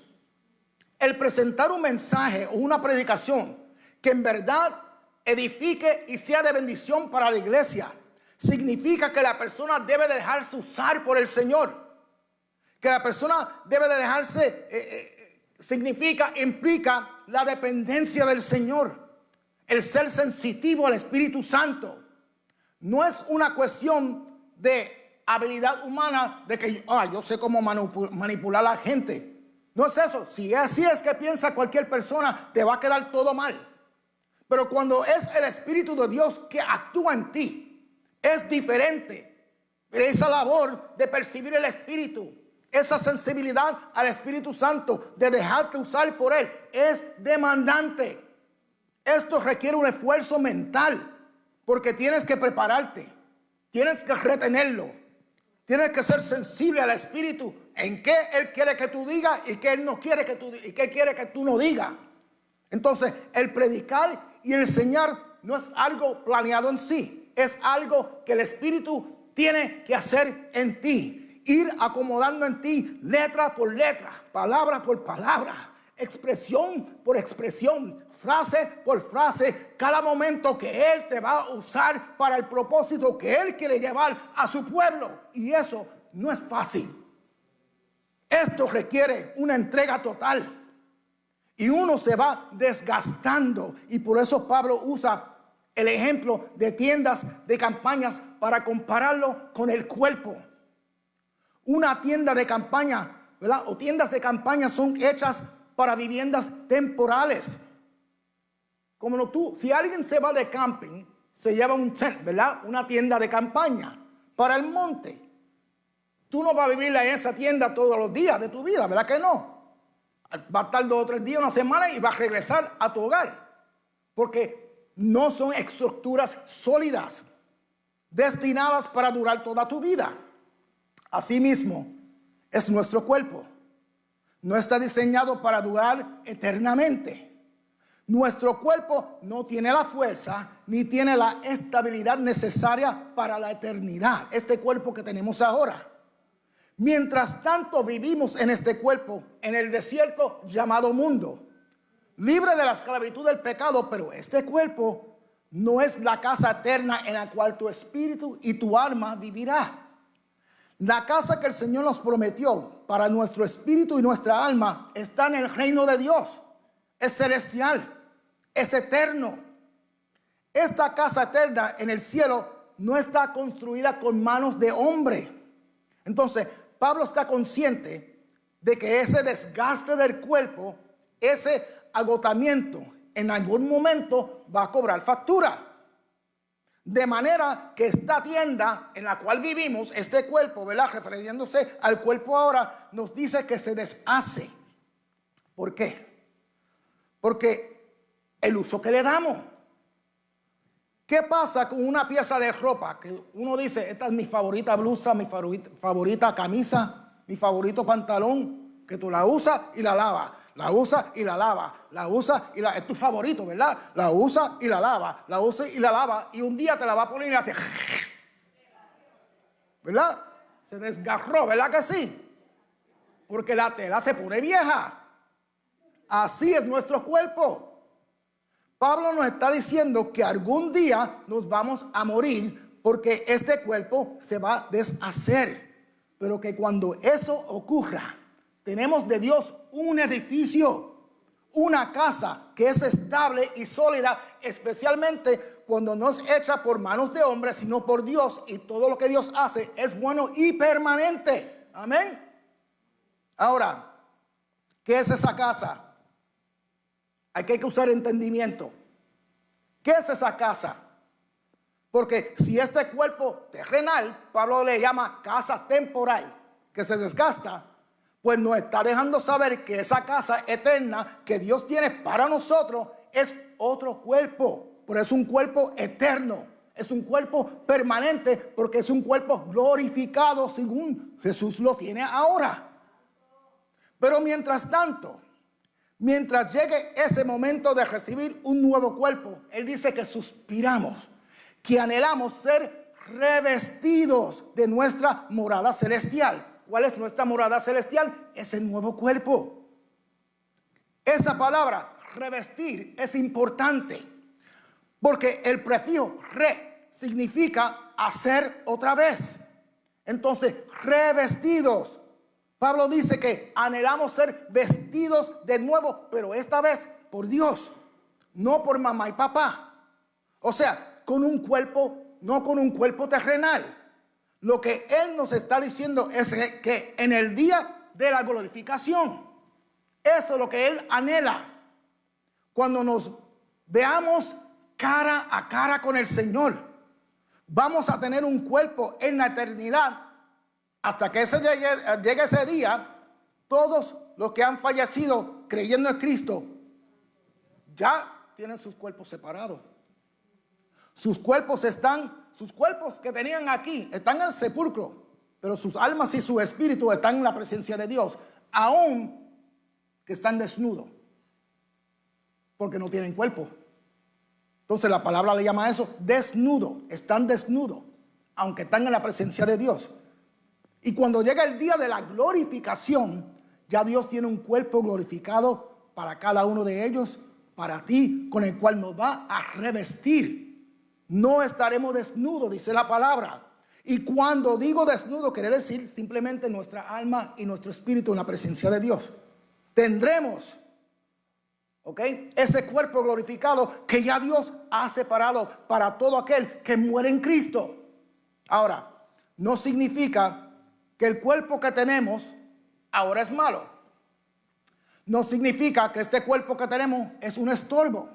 El presentar un mensaje o una predicación que en verdad edifique y sea de bendición para la iglesia, significa que la persona debe de dejarse usar por el Señor. Que la persona debe de dejarse, implica la dependencia del Señor. El ser sensitivo al Espíritu Santo. No es una cuestión de habilidad humana de que yo sé cómo manipular a la gente. No es eso. Si así es que piensa cualquier persona, te va a quedar todo mal. Pero cuando es el Espíritu de Dios que actúa en ti, es diferente. Esa labor de percibir el Espíritu, esa sensibilidad al Espíritu Santo, de dejarte usar por Él, es demandante. Esto requiere un esfuerzo mental, porque tienes que prepararte, tienes que retenerlo. Tienes que ser sensible al Espíritu en qué Él quiere que tú digas y qué Él no quiere que tú digas y qué Él quiere que tú no digas. Entonces, el predicar y el enseñar no es algo planeado en sí, es algo que el Espíritu tiene que hacer en ti. Ir acomodando en ti letra por letra, palabra por palabra, expresión por expresión, frase por frase, cada momento que Él te va a usar para el propósito que Él quiere llevar a su pueblo. Y eso no es fácil. Esto requiere una entrega total. Y uno se va desgastando. Y por eso Pablo usa el ejemplo de tiendas de campañas para compararlo con el cuerpo. Una tienda de campaña, ¿verdad? O tiendas de campaña son hechas para viviendas temporales. Como si alguien se va de camping, se lleva un tent, ¿verdad? Una tienda de campaña para el monte. Tú no vas a vivir en esa tienda todos los días de tu vida, ¿verdad que no? Va a estar 2 o 3 días, una semana y vas a regresar a tu hogar. Porque no son estructuras sólidas, destinadas para durar toda tu vida. Asimismo, es nuestro cuerpo. No está diseñado para durar eternamente. Nuestro cuerpo no tiene la fuerza ni tiene la estabilidad necesaria para la eternidad. Este cuerpo que tenemos ahora. Mientras tanto vivimos en este cuerpo, en el desierto llamado mundo. libre de la esclavitud del pecado, pero este cuerpo no es la casa eterna en la cual tu espíritu y tu alma vivirá. La casa que el Señor nos prometió para nuestro espíritu y nuestra alma está en el reino de Dios. Es celestial, es eterno. Esta casa eterna en el cielo no está construida con manos de hombre. Entonces, Pablo está consciente de que ese desgaste del cuerpo, ese agotamiento, en algún momento va a cobrar factura. De manera que esta tienda en la cual vivimos, este cuerpo, ¿verdad?, refiriéndose al cuerpo ahora, nos dice que se deshace. ¿Por qué? Porque el uso que le damos. ¿Qué pasa con una pieza de ropa que uno dice, esta es mi favorita blusa, mi favorita camisa, mi favorito pantalón, que tú la usas y la lavas? La usa y la lava, la usa y la... Es tu favorito, ¿verdad? La usa y la lava, la usa y la lava, y un día te la va a poner y hace... ¿Verdad? Se desgarró, ¿verdad que sí? Porque la tela se pone vieja. Así es nuestro cuerpo. Pablo nos está diciendo que algún día nos vamos a morir porque este cuerpo se va a deshacer. Pero que cuando eso ocurra, tenemos de Dios un edificio, una casa que es estable y sólida, especialmente cuando no es hecha por manos de hombres, sino por Dios, y todo lo que Dios hace es bueno y permanente. Amén. Ahora, ¿qué es esa casa? Hay que usar entendimiento. ¿Qué es esa casa? Porque si este cuerpo terrenal, Pablo le llama casa temporal, que se desgasta, pues nos está dejando saber que esa casa eterna que Dios tiene para nosotros es otro cuerpo, pero es un cuerpo eterno, es un cuerpo permanente, porque es un cuerpo glorificado según Jesús lo tiene ahora. Pero mientras tanto, mientras llegue ese momento de recibir un nuevo cuerpo, Él dice que suspiramos, que anhelamos ser revestidos de nuestra morada celestial. ¿Cuál es nuestra morada celestial? Es el nuevo cuerpo. Esa palabra, revestir, es importante, porque el prefijo re significa hacer otra vez. Entonces, revestidos. Pablo dice que anhelamos ser vestidos de nuevo, pero esta vez por Dios, no por mamá y papá. O sea, con un cuerpo, no con un cuerpo terrenal. Lo que Él nos está diciendo es que en el día de la glorificación, eso es lo que Él anhela. Cuando nos veamos cara a cara con el Señor, vamos a tener un cuerpo en la eternidad. Hasta que llegue ese día, todos los que han fallecido creyendo en Cristo ya tienen sus cuerpos separados. Sus cuerpos que tenían aquí están en el sepulcro, pero sus almas y su espíritu están en la presencia de Dios, aún que están desnudos, porque no tienen cuerpo. Entonces la palabra le llama a eso desnudo, están desnudos, aunque están en la presencia de Dios. Y cuando llega el día de la glorificación, ya Dios tiene un cuerpo glorificado para cada uno de ellos, para ti, con el cual nos va a revestir. No estaremos desnudos, dice la palabra. Y cuando digo desnudo, quiere decir simplemente nuestra alma y nuestro espíritu en la presencia de Dios. Tendremos, ese cuerpo glorificado que ya Dios ha separado para todo aquel que muere en Cristo. Ahora, no significa que el cuerpo que tenemos ahora es malo. No significa que este cuerpo que tenemos es un estorbo.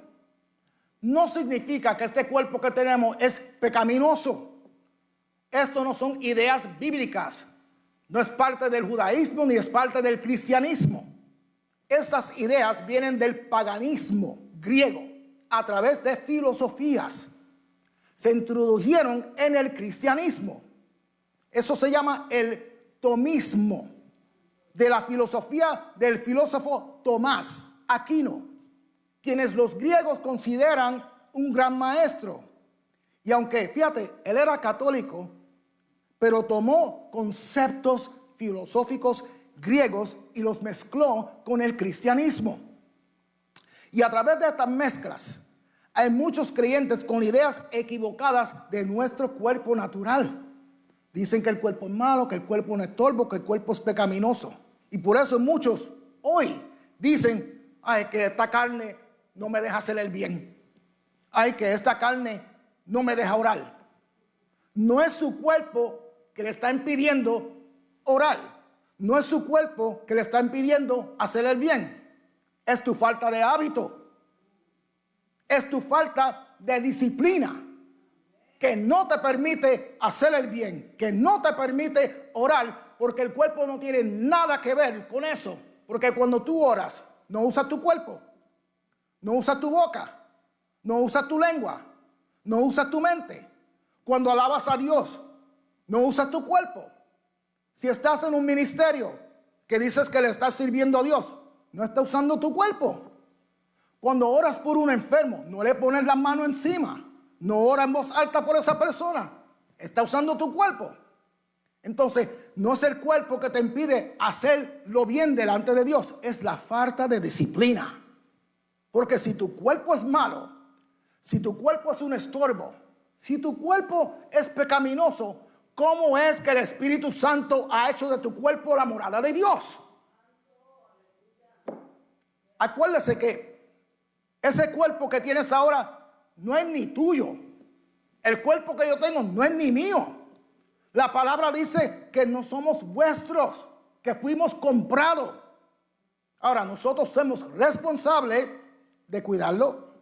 No significa que este cuerpo que tenemos es pecaminoso. Esto no son ideas bíblicas. No es parte del judaísmo ni es parte del cristianismo. Estas ideas vienen del paganismo griego a través de filosofías. Se introdujeron en el cristianismo. Eso se llama el tomismo, de la filosofía del filósofo Tomás Aquino, quienes los griegos consideran un gran maestro. Y aunque, fíjate, él era católico, pero tomó conceptos filosóficos griegos y los mezcló con el cristianismo. Y a través de estas mezclas hay muchos creyentes con ideas equivocadas de nuestro cuerpo natural. Dicen que el cuerpo es malo, que el cuerpo es un estorbo, que el cuerpo es pecaminoso. Y por eso muchos hoy dicen, ay, que esta carne no me deja hacer el bien. Ay, que esta carne no me deja orar. No es su cuerpo que le está impidiendo orar. No es su cuerpo que le está impidiendo hacer el bien. Es tu falta de hábito. Es tu falta de disciplina que no te permite hacer el bien, que no te permite orar, porque el cuerpo no tiene nada que ver con eso. Porque cuando tú oras, no usas tu cuerpo, no usas tu boca, no usas tu lengua, no usas tu mente. Cuando alabas a Dios, no usas tu cuerpo. Si estás en un ministerio que dices que le estás sirviendo a Dios, no estás usando tu cuerpo. Cuando oras por un enfermo, no le pones la mano encima. No ora en voz alta por esa persona. Está usando tu cuerpo. Entonces, no es el cuerpo que te impide hacer lo bien delante de Dios. Es la falta de disciplina. Porque si tu cuerpo es malo, si tu cuerpo es un estorbo, si tu cuerpo es pecaminoso, ¿cómo es que el Espíritu Santo ha hecho de tu cuerpo la morada de Dios? Acuérdese que ese cuerpo que tienes ahora no es ni tuyo. El cuerpo que yo tengo no es ni mío. La palabra dice que no somos vuestros, que fuimos comprados. Ahora, nosotros somos responsables de cuidarlo,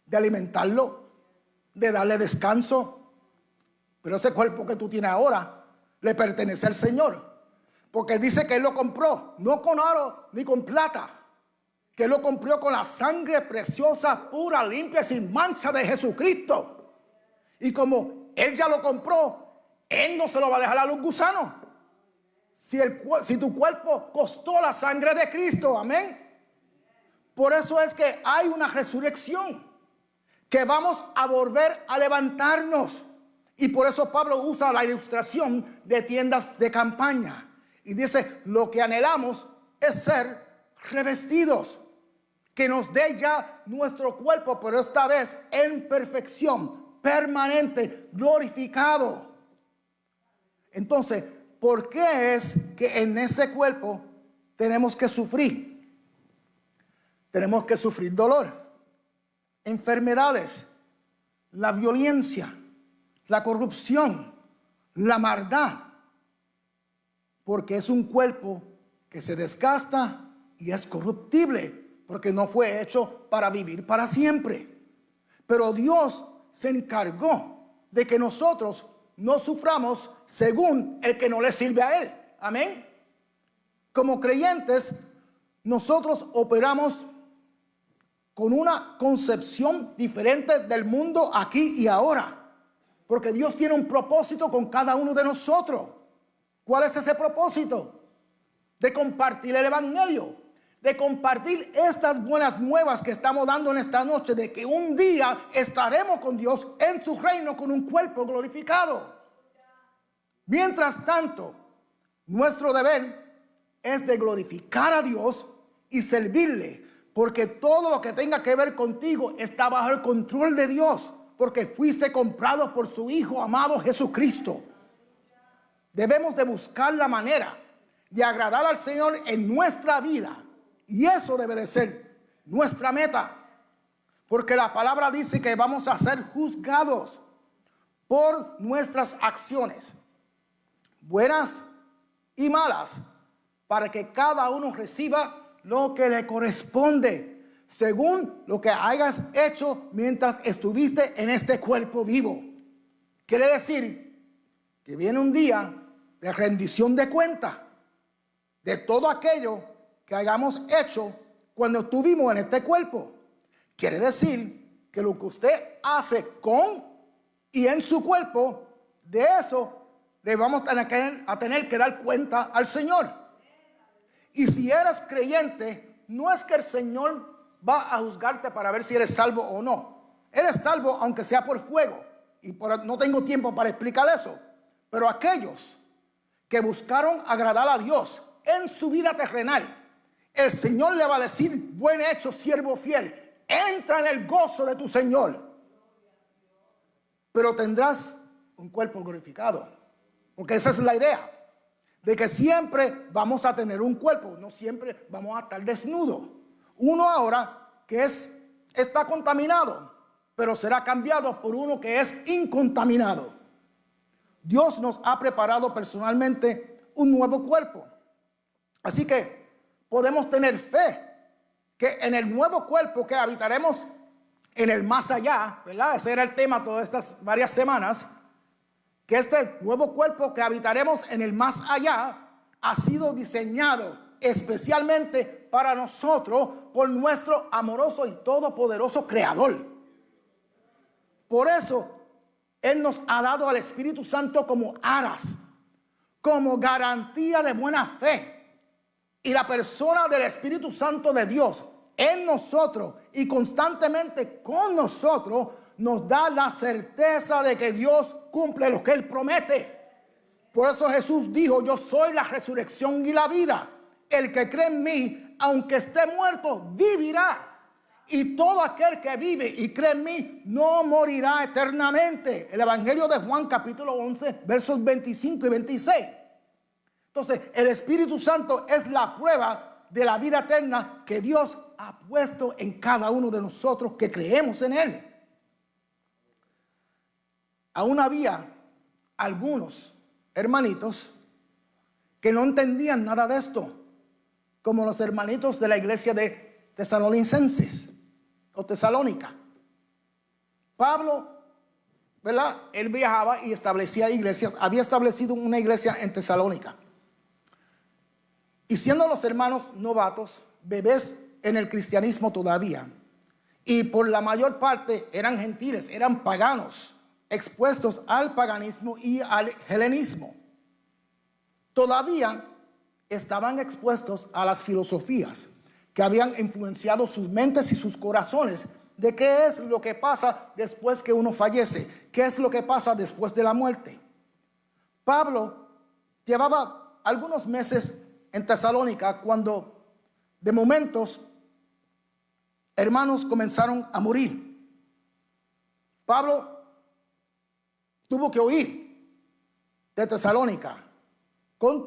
de alimentarlo, de darle descanso. Pero ese cuerpo que tú tienes ahora le pertenece al Señor. Porque dice que Él lo compró, no con oro ni con plata, que Él lo compró con la sangre preciosa, pura, limpia, sin mancha de Jesucristo. Y como Él ya lo compró, Él no se lo va a dejar a los gusanos. Si tu cuerpo costó la sangre de Cristo, amén. Por eso es que hay una resurrección, que vamos a volver a levantarnos. Y por eso Pablo usa la ilustración de tiendas de campaña. Y dice, lo que anhelamos es ser revestidos, que nos dé ya nuestro cuerpo, pero esta vez en perfección, permanente, glorificado. Entonces, ¿por qué es que en ese cuerpo tenemos que sufrir? Tenemos que sufrir dolor, enfermedades, la violencia, la corrupción, la maldad, porque es un cuerpo que se desgasta y es corruptible, porque no fue hecho para vivir para siempre. Pero Dios se encargó de que nosotros no suframos según el que no le sirve a Él. Amén. Como creyentes, nosotros operamos con una concepción diferente del mundo aquí y ahora, porque Dios tiene un propósito con cada uno de nosotros. ¿Cuál es ese propósito? De compartir el evangelio, de compartir estas buenas nuevas que estamos dando en esta noche, de que un día estaremos con Dios en su reino con un cuerpo glorificado. Mientras tanto, nuestro deber es de glorificar a Dios y servirle, porque todo lo que tenga que ver contigo está bajo el control de Dios, porque fuiste comprado por su Hijo amado Jesucristo. Debemos de buscar la manera de agradar al Señor en nuestra vida, y eso debe de ser nuestra meta, porque la palabra dice que vamos a ser juzgados por nuestras acciones, buenas y malas, para que cada uno reciba lo que le corresponde, según lo que hayas hecho mientras estuviste en este cuerpo vivo. Quiere decir que viene un día de rendición de cuenta de todo aquello que hayamos hecho cuando estuvimos en este cuerpo. Quiere decir que lo que usted hace con y en su cuerpo, de eso le vamos a tener que dar cuenta al Señor. Y si eres creyente, no es que el Señor va a juzgarte para ver si eres salvo o no. Eres salvo aunque sea por fuego. Y no tengo tiempo para explicar eso. Pero aquellos que buscaron agradar a Dios en su vida terrenal el Señor le va a decir: buen hecho, siervo fiel, entra en el gozo de tu Señor. Pero tendrás un cuerpo glorificado, porque esa es la idea, de que siempre vamos a tener un cuerpo, no siempre vamos a estar desnudos. Uno ahora que está contaminado, pero será cambiado por uno que es incontaminado. Dios nos ha preparado personalmente un nuevo cuerpo. Así que podemos tener fe que en el nuevo cuerpo que habitaremos en el más allá, ¿verdad? Ese era el tema todas estas varias semanas, que este nuevo cuerpo que habitaremos en el más allá ha sido diseñado especialmente para nosotros por nuestro amoroso y todopoderoso Creador. Por eso Él nos ha dado al Espíritu Santo como aras, como garantía de buena fe. Y la persona del Espíritu Santo de Dios en nosotros y constantemente con nosotros nos da la certeza de que Dios cumple lo que Él promete. Por eso Jesús dijo: yo soy la resurrección y la vida. El que cree en mí, aunque esté muerto, vivirá. Y todo aquel que vive y cree en mí no morirá eternamente. El Evangelio de Juan capítulo 11 versos 25 y 26. Entonces el Espíritu Santo es la prueba de la vida eterna que Dios ha puesto en cada uno de nosotros que creemos en Él. Aún había algunos hermanitos que no entendían nada de esto, como los hermanitos de la iglesia de Tesalonicenses o Tesalónica. Pablo, ¿verdad? Él viajaba y establecía iglesias. Había establecido una iglesia en Tesalónica. Y siendo los hermanos novatos, bebés en el cristianismo todavía, y por la mayor parte eran gentiles, eran paganos, expuestos al paganismo y al helenismo, todavía estaban expuestos a las filosofías que habían influenciado sus mentes y sus corazones de qué es lo que pasa después que uno fallece, qué es lo que pasa después de la muerte. Pablo llevaba algunos meses en Tesalónica cuando de momentos hermanos comenzaron a morir. Pablo tuvo que huir de Tesalónica con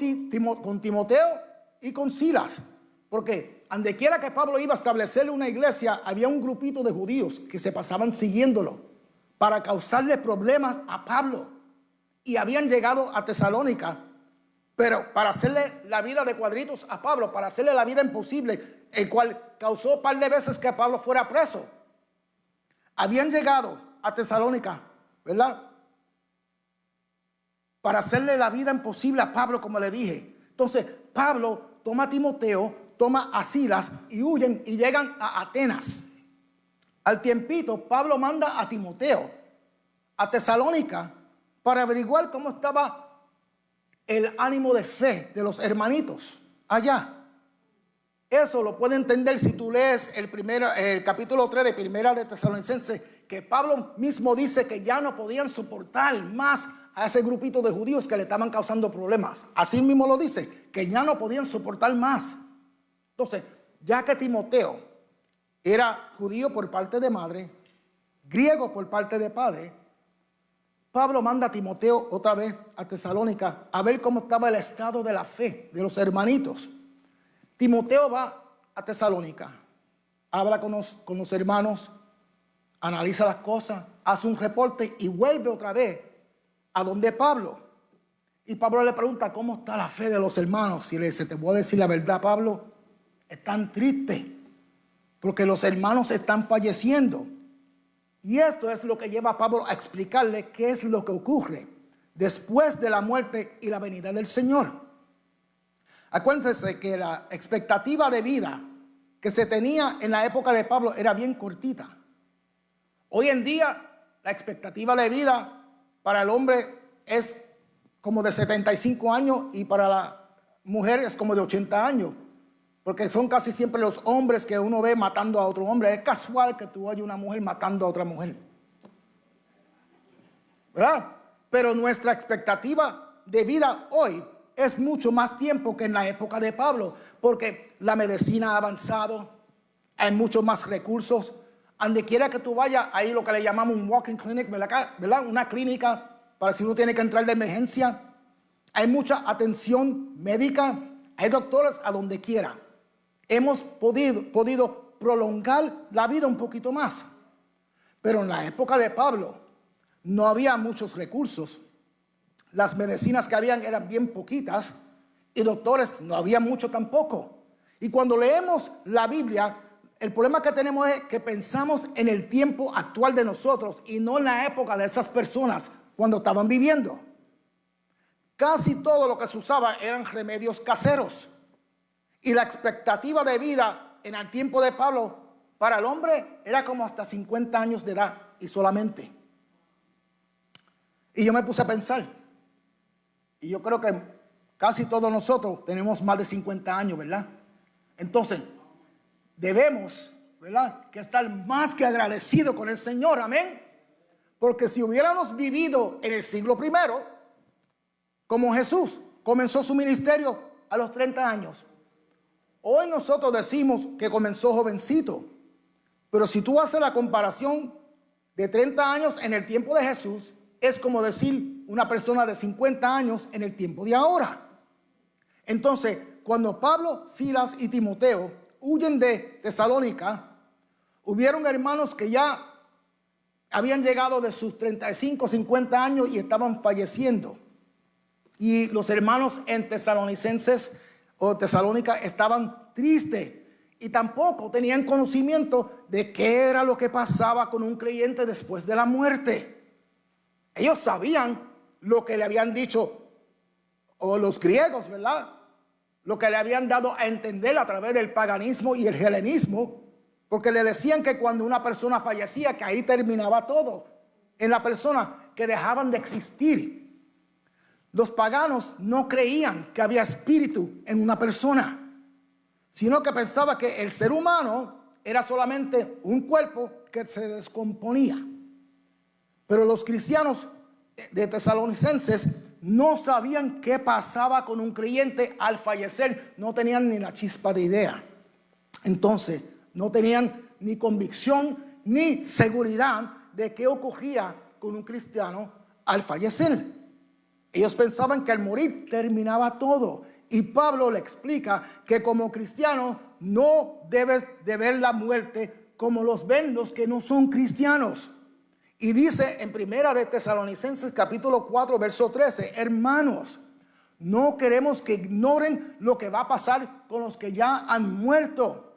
Timoteo y con Silas, porque donde quiera que Pablo iba a establecerle una iglesia, había un grupito de judíos que se pasaban siguiéndolo para causarle problemas a Pablo, y habían llegado a Tesalónica, pero para hacerle la vida de cuadritos a Pablo, para hacerle la vida imposible, el cual causó un par de veces que Pablo fuera preso. Habían llegado a Tesalónica, ¿verdad?, para hacerle la vida imposible a Pablo, como le dije. Entonces Pablo toma a Timoteo, toma a Silas y huyen y llegan a Atenas. Al tiempito, Pablo manda a Timoteo a Tesalónica para averiguar cómo estaba el ánimo de fe de los hermanitos allá. Eso lo puede entender si tú lees el capítulo 3 de Primera de Tesalonicenses, que Pablo mismo dice que ya no podían soportar más a ese grupito de judíos que le estaban causando problemas. Así mismo lo dice, que ya no podían soportar más. Entonces, ya que Timoteo era judío por parte de madre, griego por parte de padre, Pablo manda a Timoteo otra vez a Tesalónica a ver cómo estaba el estado de la fe de los hermanitos. Timoteo va a Tesalónica, habla con los hermanos, analiza las cosas, hace un reporte y vuelve otra vez a donde Pablo. Y Pablo le pregunta cómo está la fe de los hermanos. Y le dice: te voy a decir la verdad, Pablo, están tristes porque los hermanos están falleciendo. Y esto es lo que lleva a Pablo a explicarle qué es lo que ocurre después de la muerte y la venida del Señor. Acuérdense que la expectativa de vida que se tenía en la época de Pablo era bien cortita. Hoy en día la expectativa de vida para el hombre es como de 75 años y para la mujer es como de 80 años. Porque son casi siempre los hombres que uno ve matando a otro hombre. Es casual que tú oyes una mujer matando a otra mujer, ¿verdad? Pero nuestra expectativa de vida hoy es mucho más tiempo que en la época de Pablo, porque la medicina ha avanzado, hay muchos más recursos. Donde quiera que tú vayas, hay lo que le llamamos un walking clinic, ¿verdad? Una clínica para si uno tiene que entrar de emergencia. Hay mucha atención médica, hay doctores a donde quiera. Hemos podido prolongar la vida un poquito más. Pero en la época de Pablo no había muchos recursos. Las medicinas que habían eran bien poquitas y doctores no había mucho tampoco. Y cuando leemos la Biblia, el problema que tenemos es que pensamos en el tiempo actual de nosotros y no en la época de esas personas cuando estaban viviendo. Casi todo lo que se usaba eran remedios caseros. Y la expectativa de vida en el tiempo de Pablo para el hombre era como hasta 50 años de edad y solamente. Y yo me puse a pensar. Y yo creo que casi todos nosotros tenemos más de 50 años, ¿verdad? Entonces, debemos, ¿verdad?, que estar más que agradecidos con el Señor, amén. Porque si hubiéramos vivido en el siglo primero, como Jesús comenzó su ministerio a los 30 años. Hoy nosotros decimos que comenzó jovencito. Pero si tú haces la comparación de 30 años en el tiempo de Jesús, es como decir una persona de 50 años en el tiempo de ahora. Entonces, cuando Pablo, Silas y Timoteo huyen de Tesalónica, hubieron hermanos que ya habían llegado de sus 35, 50 años y estaban falleciendo. Y los hermanos en Tesalonicenses o Tesalónica estaban tristes y tampoco tenían conocimiento de qué era lo que pasaba con un creyente después de la muerte. Ellos sabían lo que le habían dicho, o los griegos, ¿verdad? Lo que le habían dado a entender a través del paganismo y el helenismo, porque le decían que cuando una persona fallecía, que ahí terminaba todo, en la persona, que dejaban de existir. Los paganos no creían que había espíritu en una persona, sino que pensaba que el ser humano era solamente un cuerpo que se descomponía. Pero los cristianos de Tesalonicenses no sabían qué pasaba con un creyente al fallecer, no tenían ni la chispa de idea. Entonces, no tenían ni convicción ni seguridad de qué ocurría con un cristiano al fallecer. Ellos pensaban que al morir terminaba todo. Y Pablo le explica que como cristiano no debes de ver la muerte como los ven los que no son cristianos. Y dice en primera de Tesalonicenses capítulo 4 verso 13, hermanos, no queremos que ignoren lo que va a pasar con los que ya han muerto,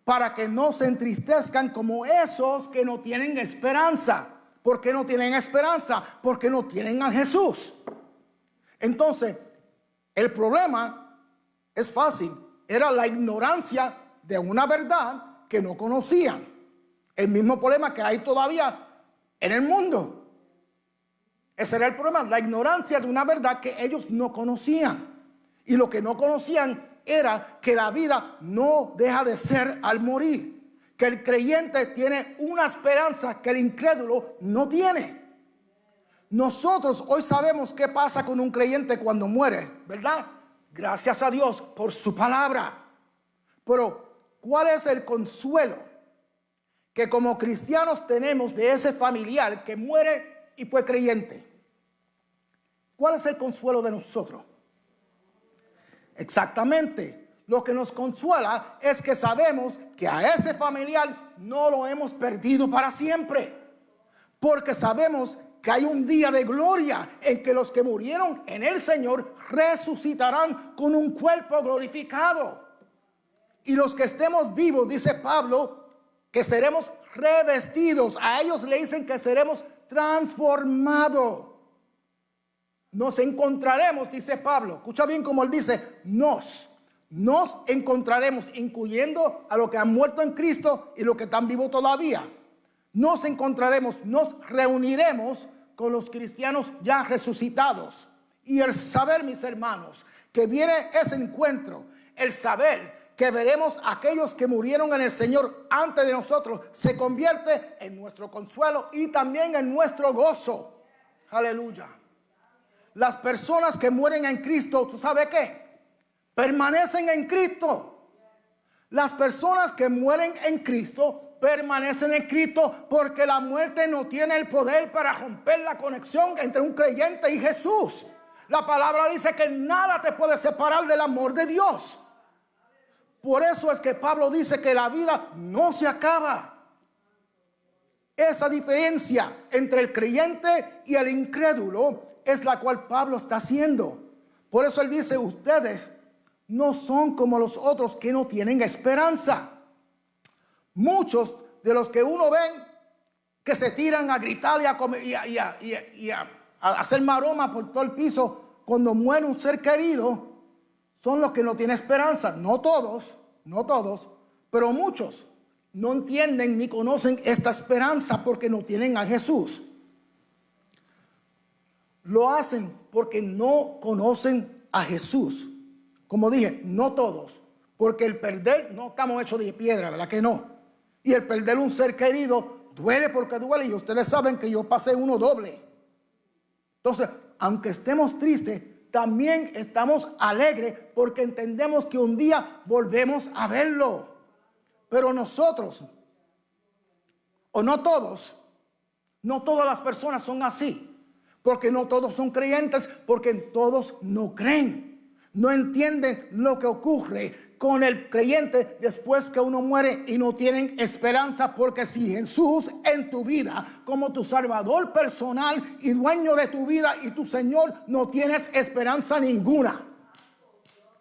para que no se entristezcan como esos que no tienen esperanza. ¿Por qué no tienen esperanza? Porque no tienen a Jesús. Entonces, el problema es fácil. Era la ignorancia de una verdad que no conocían. El mismo problema que hay todavía en el mundo. Ese era el problema, la ignorancia de una verdad que ellos no conocían. Y lo que no conocían era que la vida no deja de ser al morir. Que el creyente tiene una esperanza que el incrédulo no tiene. Nosotros hoy sabemos qué pasa con un creyente cuando muere, ¿verdad? Gracias a Dios por su palabra. Pero, ¿cuál es el consuelo que como cristianos tenemos de ese familiar que muere y fue creyente? ¿Cuál es el consuelo de nosotros? Exactamente. Lo que nos consuela es que sabemos que a ese familiar no lo hemos perdido para siempre. Porque sabemos que hay un día de gloria en que los que murieron en el Señor resucitarán con un cuerpo glorificado. Y los que estemos vivos, dice Pablo, que seremos revestidos. A ellos le dicen que seremos transformados. Nos encontraremos, dice Pablo. Escucha bien como él dice, nos encontraremos, incluyendo a los que han muerto en Cristo y los que están vivos todavía. Nos encontraremos, nos reuniremos con los cristianos ya resucitados. Y el saber, mis hermanos, que viene ese encuentro, el saber que veremos a aquellos que murieron en el Señor antes de nosotros, se convierte en nuestro consuelo y también en nuestro gozo. Aleluya. las personas que mueren en Cristo, ¿tú sabes qué? Permanecen en Cristo. Las personas que mueren en Cristo permanecen en Cristo porque la muerte no tiene el poder para romper la conexión entre un creyente y Jesús. La palabra dice que nada te puede separar del amor de Dios. Por eso es que Pablo dice que la vida no se acaba. Esa diferencia entre el creyente y el incrédulo es la cual Pablo está haciendo. Por eso él dice, ustedes no son como los otros que no tienen esperanza. Muchos de los que uno ve que se tiran a gritar y a hacer maroma por todo el piso cuando muere un ser querido, son los que no tienen esperanza. No todos, pero muchos no entienden ni conocen esta esperanza porque no tienen a Jesús. Lo hacen porque no conocen a Jesús. Como dije, no todos, porque el perder, no estamos hechos de piedra, ¿verdad que no? Y el perder un ser querido duele porque duele, y ustedes saben que yo pasé uno doble. Entonces, aunque estemos tristes, también estamos alegres porque entendemos que un día volvemos a verlo. Pero nosotros, o no todas las personas son así, porque no todos son creyentes, porque todos no creen. No entienden lo que ocurre con el creyente después que uno muere y no tienen esperanza, porque si Jesús en tu vida como tu salvador personal y dueño de tu vida y tu Señor, no tienes esperanza ninguna.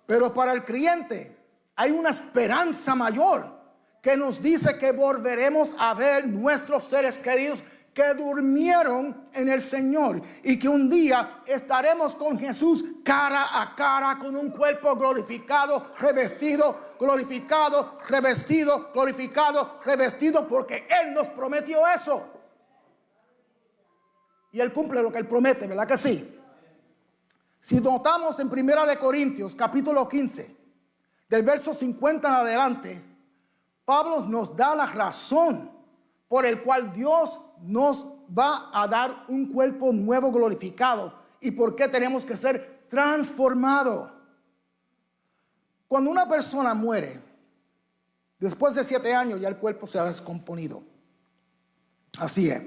Pero para el creyente hay una esperanza mayor que nos dice que volveremos a ver nuestros seres queridos que durmieron en el Señor y que un día estaremos con Jesús cara a cara con un cuerpo glorificado, revestido, glorificado, revestido, glorificado, revestido, porque Él nos prometió eso. Y Él cumple lo que Él promete, ¿verdad que sí? Si notamos en 1 Corintios capítulo 15, del verso 50 en adelante, Pablo nos da la razón por el cual Dios nos va a dar un cuerpo nuevo glorificado y por qué tenemos que ser transformados. Cuando una persona muere, después de 7 años ya el cuerpo se ha descomponido. Así es.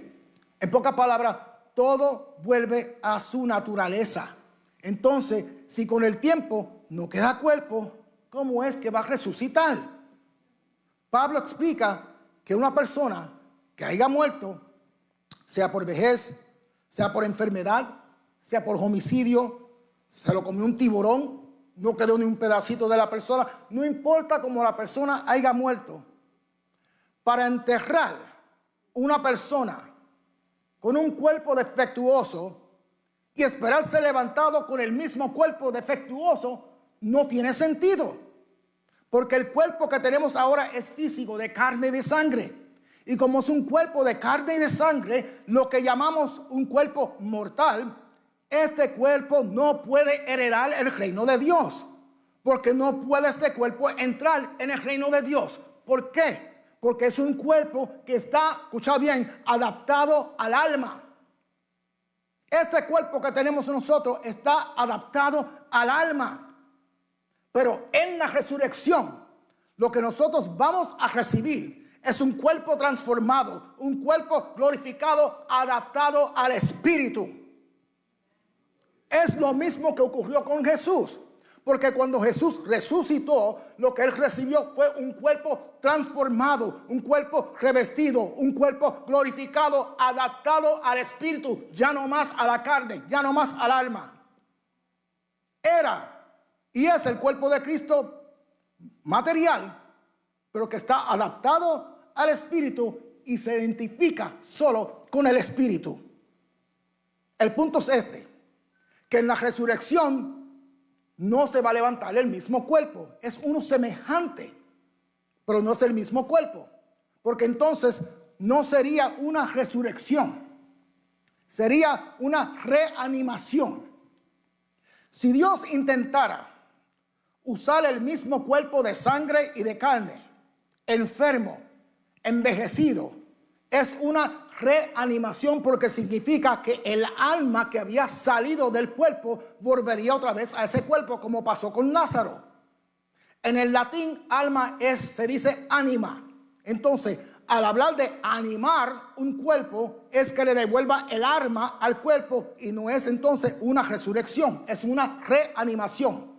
En pocas palabras, todo vuelve a su naturaleza. Entonces, si con el tiempo no queda cuerpo, ¿cómo es que va a resucitar? Pablo explica que una persona que haya muerto, sea por vejez, sea por enfermedad, sea por homicidio, se lo comió un tiburón, no quedó ni un pedacito de la persona, no importa cómo la persona haya muerto. Para enterrar una persona con un cuerpo defectuoso y esperarse levantado con el mismo cuerpo defectuoso no tiene sentido, porque el cuerpo que tenemos ahora es físico, de carne y de sangre. Y como es un cuerpo de carne y de sangre, lo que llamamos un cuerpo mortal, este cuerpo no puede heredar el reino de Dios. Porque no puede este cuerpo entrar en el reino de Dios. ¿Por qué? Porque es un cuerpo que está, escucha bien, adaptado al alma. Este cuerpo que tenemos nosotros está adaptado al alma. Pero en la resurrección, lo que nosotros vamos a recibir es un cuerpo transformado, un cuerpo glorificado, adaptado al Espíritu. Es lo mismo que ocurrió con Jesús, porque cuando Jesús resucitó, lo que Él recibió fue un cuerpo transformado, un cuerpo revestido, un cuerpo glorificado, adaptado al Espíritu, ya no más a la carne, ya no más al alma. Era y es el cuerpo de Cristo material, pero que está adaptado al Espíritu y se identifica solo con el Espíritu. El punto es este, que en la resurrección no se va a levantar el mismo cuerpo, es uno semejante, pero no es el mismo cuerpo, porque entonces no sería una resurrección, sería una reanimación. Si Dios intentara usar el mismo cuerpo de sangre y de carne, enfermo, envejecido, es una reanimación porque significa que el alma que había salido del cuerpo volvería otra vez a ese cuerpo, como pasó con Lázaro. En el latín, alma se dice anima. Entonces, al hablar de animar un cuerpo, es que le devuelva el alma al cuerpo y no es entonces una resurrección, es una reanimación.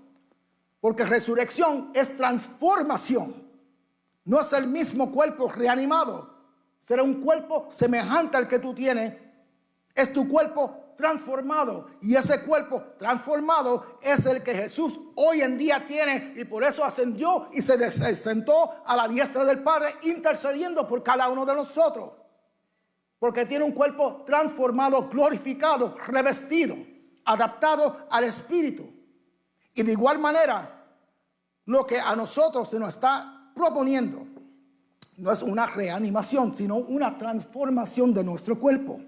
Porque resurrección es transformación. No es el mismo cuerpo reanimado. Será un cuerpo semejante al que tú tienes. Es tu cuerpo transformado. Y ese cuerpo transformado es el que Jesús hoy en día tiene. Y por eso ascendió y se sentó a la diestra del Padre, intercediendo por cada uno de nosotros. Porque tiene un cuerpo transformado, glorificado, revestido, adaptado al Espíritu. Y de igual manera, lo que a nosotros se nos está proponiendo no es una reanimación, sino una transformación de nuestro cuerpo.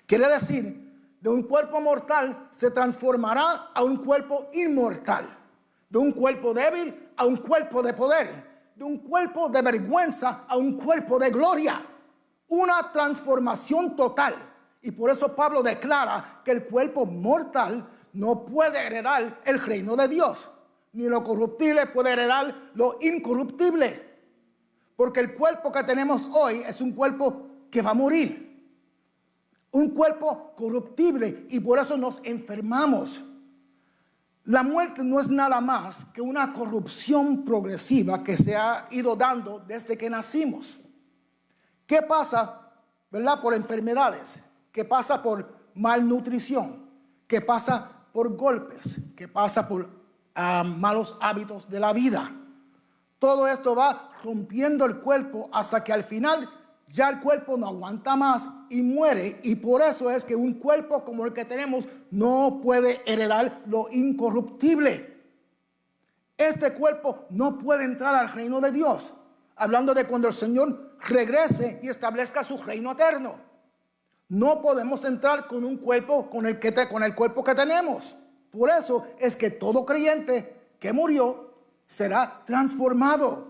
Quiere decir, de un cuerpo mortal se transformará a un cuerpo inmortal. De un cuerpo débil a un cuerpo de poder. De un cuerpo de vergüenza a un cuerpo de gloria. Una transformación total. Y por eso Pablo declara que el cuerpo mortal no puede heredar el reino de Dios. Ni lo corruptible puede heredar lo incorruptible. Porque el cuerpo que tenemos hoy es un cuerpo que va a morir. Un cuerpo corruptible y por eso nos enfermamos. La muerte no es nada más que una corrupción progresiva que se ha ido dando desde que nacimos. ¿Qué pasa, verdad? Por enfermedades. ¿Qué pasa por malnutrición? ¿Qué pasa por golpes? ¿Qué pasa por malos hábitos de la vida? Todo esto va rompiendo el cuerpo hasta que al final ya el cuerpo no aguanta más y muere. Y por eso es que un cuerpo como el que tenemos no puede heredar lo incorruptible. Este cuerpo no puede entrar al reino de Dios. Hablando de cuando el Señor regrese y establezca su reino eterno. No podemos entrar con un cuerpo con el cuerpo que tenemos. Por eso es que todo creyente que murió será transformado,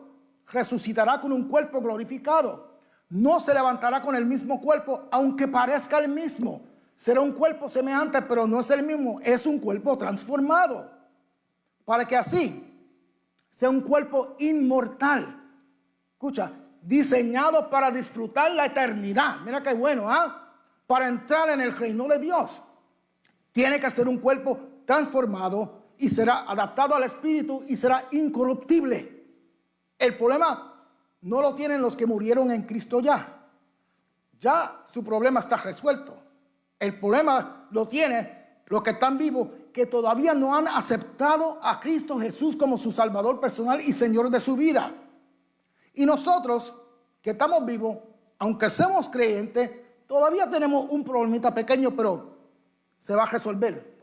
resucitará con un cuerpo glorificado. No se levantará con el mismo cuerpo, aunque parezca el mismo. Será un cuerpo semejante, pero no es el mismo. Es un cuerpo transformado. Para que así sea un cuerpo inmortal. Escucha, diseñado para disfrutar la eternidad. Mira qué bueno, para entrar en el reino de Dios. Tiene que ser un cuerpo transformado y será adaptado al Espíritu y será incorruptible. El problema no lo tienen los que murieron en Cristo ya. Ya su problema está resuelto. El problema lo tiene los que están vivos, que todavía no han aceptado a Cristo Jesús como su Salvador personal y Señor de su vida. Y nosotros que estamos vivos, aunque somos creyentes, todavía tenemos un problemita pequeño, pero se va a resolver.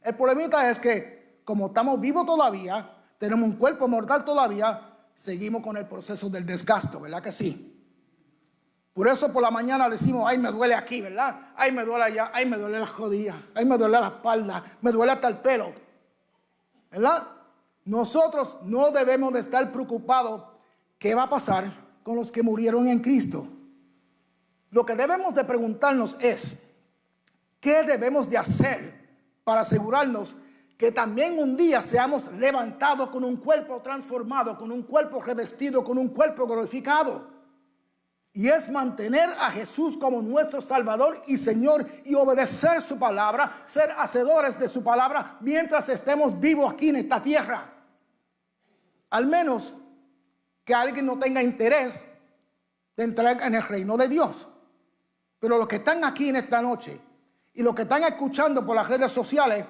El problemita es que como estamos vivos todavía, tenemos un cuerpo mortal todavía, seguimos con el proceso del desgaste, ¿verdad que sí? Por eso por la mañana decimos, ay, me duele aquí, ¿verdad? Ay, me duele allá, ay, me duele la rodilla, ay, me duele la espalda, me duele hasta el pelo, ¿verdad? Nosotros no debemos de estar preocupados qué va a pasar con los que murieron en Cristo. Lo que debemos de preguntarnos es, ¿qué debemos de hacer para asegurarnos que también un día seamos levantados con un cuerpo transformado, con un cuerpo revestido, con un cuerpo glorificado? Y es mantener a Jesús como nuestro Salvador y Señor y obedecer su palabra, ser hacedores de su palabra mientras estemos vivos aquí en esta tierra. Al menos que alguien no tenga interés de entrar en el reino de Dios. Pero los que están aquí en esta noche y los que están escuchando por las redes sociales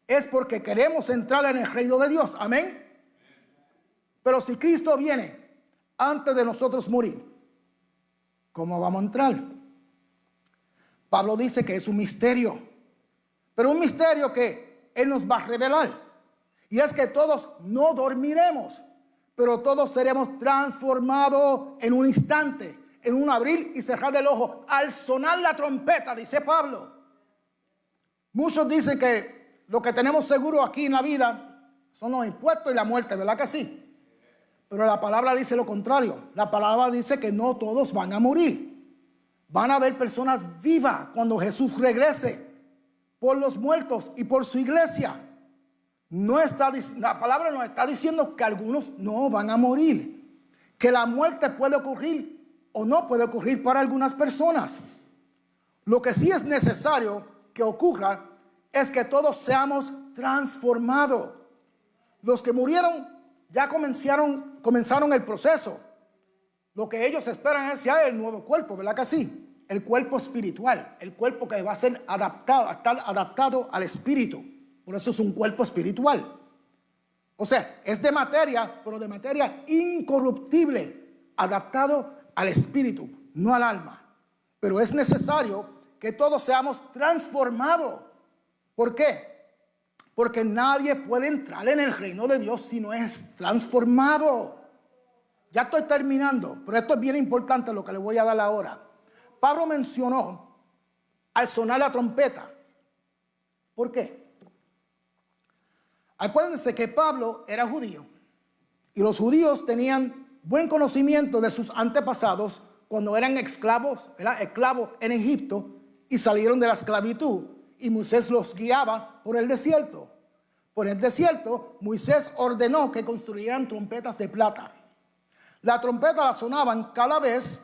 es porque queremos entrar en el reino de Dios. Amén. Pero si Cristo viene antes de nosotros morir, ¿cómo vamos a entrar? Pablo dice que es un misterio, pero un misterio que Él nos va a revelar. Y es que todos no dormiremos, pero todos seremos transformados en un instante, en un abrir y cerrar del ojo, al sonar la trompeta, dice Pablo. Muchos dicen que lo que tenemos seguro aquí en la vida son los impuestos y la muerte, ¿verdad que sí? Pero la palabra dice lo contrario. La palabra dice que no todos van a morir. Van a haber personas vivas cuando Jesús regrese por los muertos y por su iglesia. La palabra nos está diciendo que algunos no van a morir, que la muerte puede ocurrir o no puede ocurrir para algunas personas. Lo que sí es necesario que ocurra es que todos seamos transformados. Los que murieron ya comenzaron el proceso. Lo que ellos esperan es ya el nuevo cuerpo, ¿verdad que sí? El cuerpo espiritual, el cuerpo que va a ser adaptado, a estar adaptado al espíritu. Por eso es un cuerpo espiritual. O sea, es de materia, pero de materia incorruptible, adaptado al espíritu, no al alma. Pero es necesario que todos seamos transformados. ¿Por qué? Porque nadie puede entrar en el reino de Dios si no es transformado. Ya estoy terminando, pero esto es bien importante lo que le voy a dar ahora. Pablo mencionó al sonar la trompeta. ¿Por qué? Acuérdense que Pablo era judío y los judíos tenían buen conocimiento de sus antepasados cuando eran esclavos en Egipto y salieron de la esclavitud, y Moisés los guiaba por el desierto. Por el desierto, Moisés ordenó que construyeran trompetas de plata. La trompeta la sonaban cada vez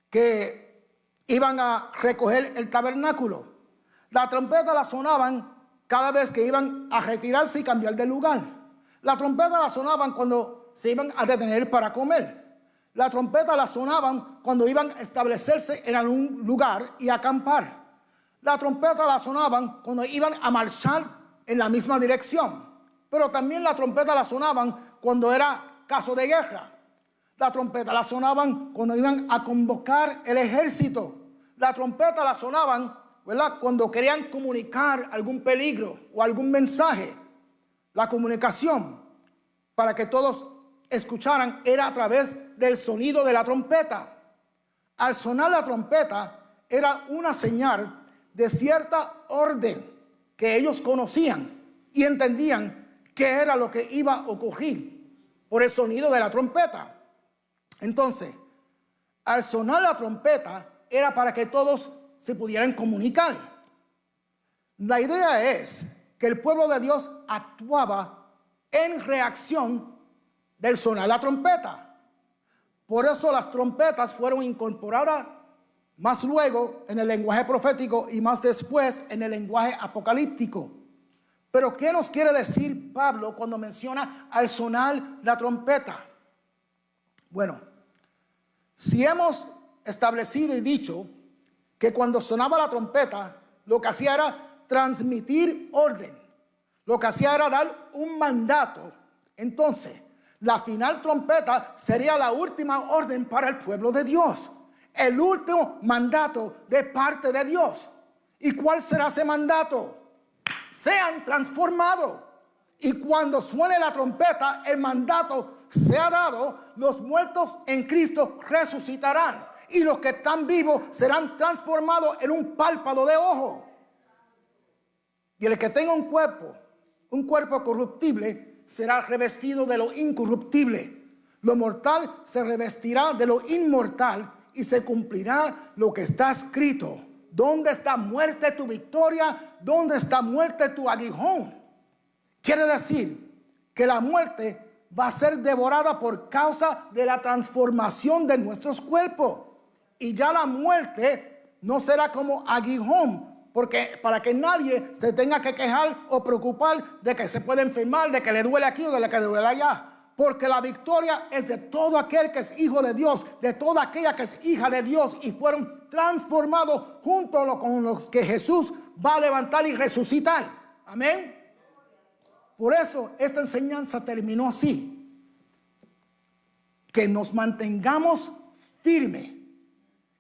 que iban a recoger el tabernáculo. La trompeta la sonaban cada vez que iban a retirarse y cambiar de lugar. La trompeta la sonaban cuando se iban a detener para comer. La trompeta la sonaban cuando iban a establecerse en algún lugar y acampar. La trompeta la sonaban cuando iban a marchar en la misma dirección. Pero también la trompeta la sonaban cuando era caso de guerra. La trompeta la sonaban cuando iban a convocar el ejército. La trompeta la sonaban, ¿verdad?, cuando querían comunicar algún peligro o algún mensaje. La comunicación, para que todos escucharan, era a través del sonido de la trompeta. Al sonar la trompeta era una señal de cierta orden que ellos conocían y entendían qué era lo que iba a ocurrir por el sonido de la trompeta. Entonces, al sonar la trompeta era para que todos se pudieran comunicar. La idea es que el pueblo de Dios actuaba en reacción del sonar la trompeta. Por eso las trompetas fueron incorporadas más luego en el lenguaje profético y más después en el lenguaje apocalíptico. Pero ¿qué nos quiere decir Pablo cuando menciona al sonar la trompeta? Bueno, si hemos establecido y dicho que cuando sonaba la trompeta, lo que hacía era transmitir orden, lo que hacía era dar un mandato, entonces la final trompeta sería la última orden para el pueblo de Dios, el último mandato de parte de Dios. ¿Y cuál será ese mandato? Sean transformados. Y cuando suene la trompeta, el mandato se ha dado, los muertos en Cristo resucitarán y los que están vivos serán transformados en un párpado de ojo. Y el que tenga un cuerpo corruptible, será revestido de lo incorruptible. Lo mortal se revestirá de lo inmortal y se cumplirá lo que está escrito. ¿Dónde está muerte tu victoria? ¿Dónde está muerte tu aguijón? Quiere decir que la muerte va a ser devorada por causa de la transformación de nuestros cuerpos. Y ya la muerte no será como aguijón, porque para que nadie se tenga que quejar o preocupar de que se puede enfermar, de que le duele aquí o de que le duele allá. Porque la victoria es de todo aquel que es hijo de Dios, de toda aquella que es hija de Dios y fueron transformados junto con los que Jesús va a levantar y resucitar. Amén. Por eso esta enseñanza terminó así. Que nos mantengamos firmes,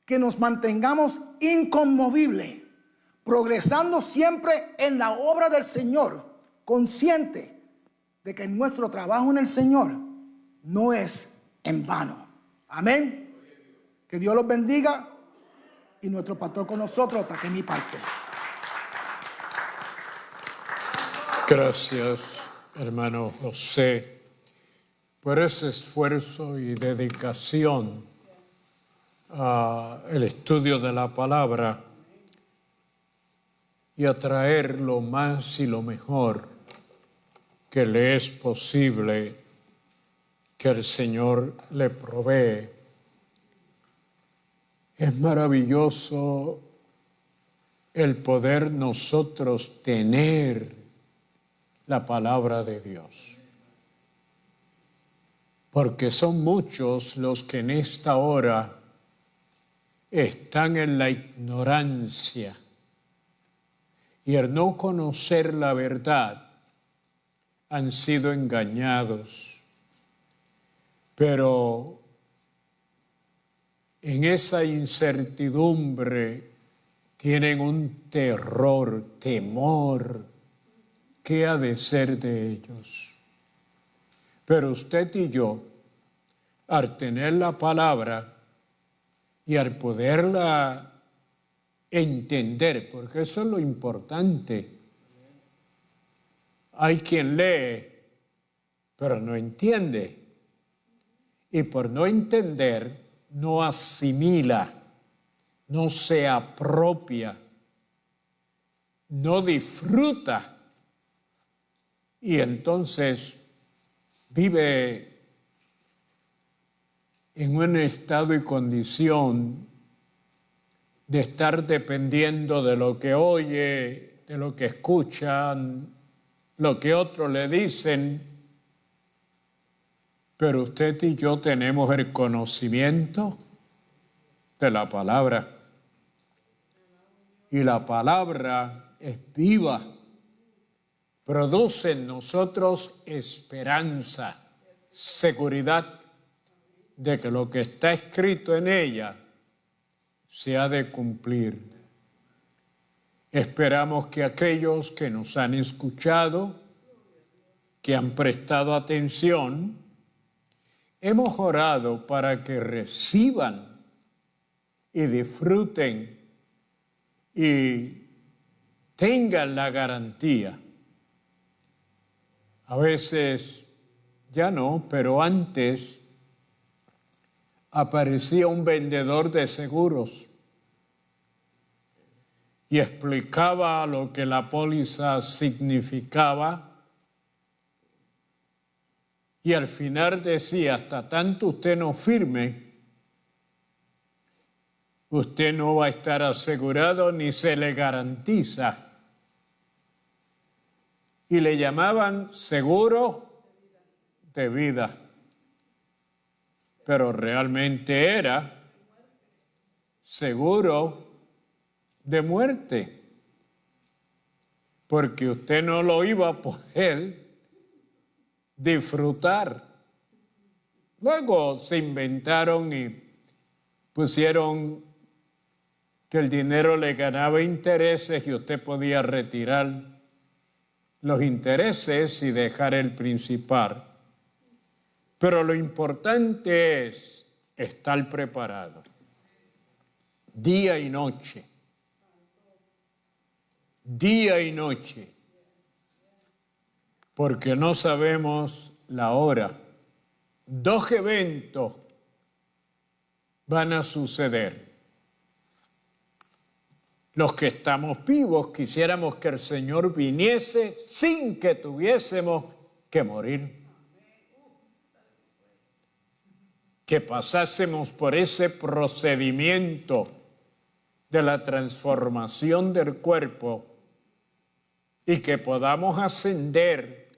que nos mantengamos inconmovibles, progresando siempre en la obra del Señor, consciente de que nuestro trabajo en el Señor no es en vano. Amén. Que Dios los bendiga y nuestro pastor con nosotros hasta que mi parte. Gracias, hermano José, por ese esfuerzo y dedicación el estudio de la palabra y a traer lo más y lo mejor que le es posible que el Señor le provee. Es maravilloso el poder nosotros tener la palabra de Dios, porque son muchos los que en esta hora están en la ignorancia y al no conocer la verdad han sido engañados. Pero en esa incertidumbre tienen un temor, ¿qué ha de ser de ellos? Pero usted y yo, al tener la palabra y al poderla entender, porque eso es lo importante. Hay quien lee, pero no entiende. Y por no entender, no asimila, no se apropia, no disfruta. Y entonces vive en un estado y condición de estar dependiendo de lo que oye, de lo que escuchan, lo que otros le dicen. Pero usted y yo tenemos el conocimiento de la palabra. Y la palabra es viva, produce en nosotros esperanza, seguridad de que lo que está escrito en ella se ha de cumplir. Esperamos que aquellos que nos han escuchado, que han prestado atención, hemos orado para que reciban y disfruten y tengan la garantía. A veces, ya no, pero antes aparecía un vendedor de seguros y explicaba lo que la póliza significaba. Y al final decía, hasta tanto usted no firme, usted no va a estar asegurado ni se le garantiza. Y le llamaban seguro de vida. Pero realmente era seguro de muerte. Porque usted no lo iba a poder disfrutar. Luego se inventaron y pusieron que el dinero le ganaba intereses y usted podía retirar los intereses y dejar el principal. Pero lo importante es estar preparado, día y noche, porque no sabemos la hora. 2 eventos van a suceder. Los que estamos vivos quisiéramos que el Señor viniese sin que tuviésemos que morir. Que pasásemos por ese procedimiento de la transformación del cuerpo y que podamos ascender.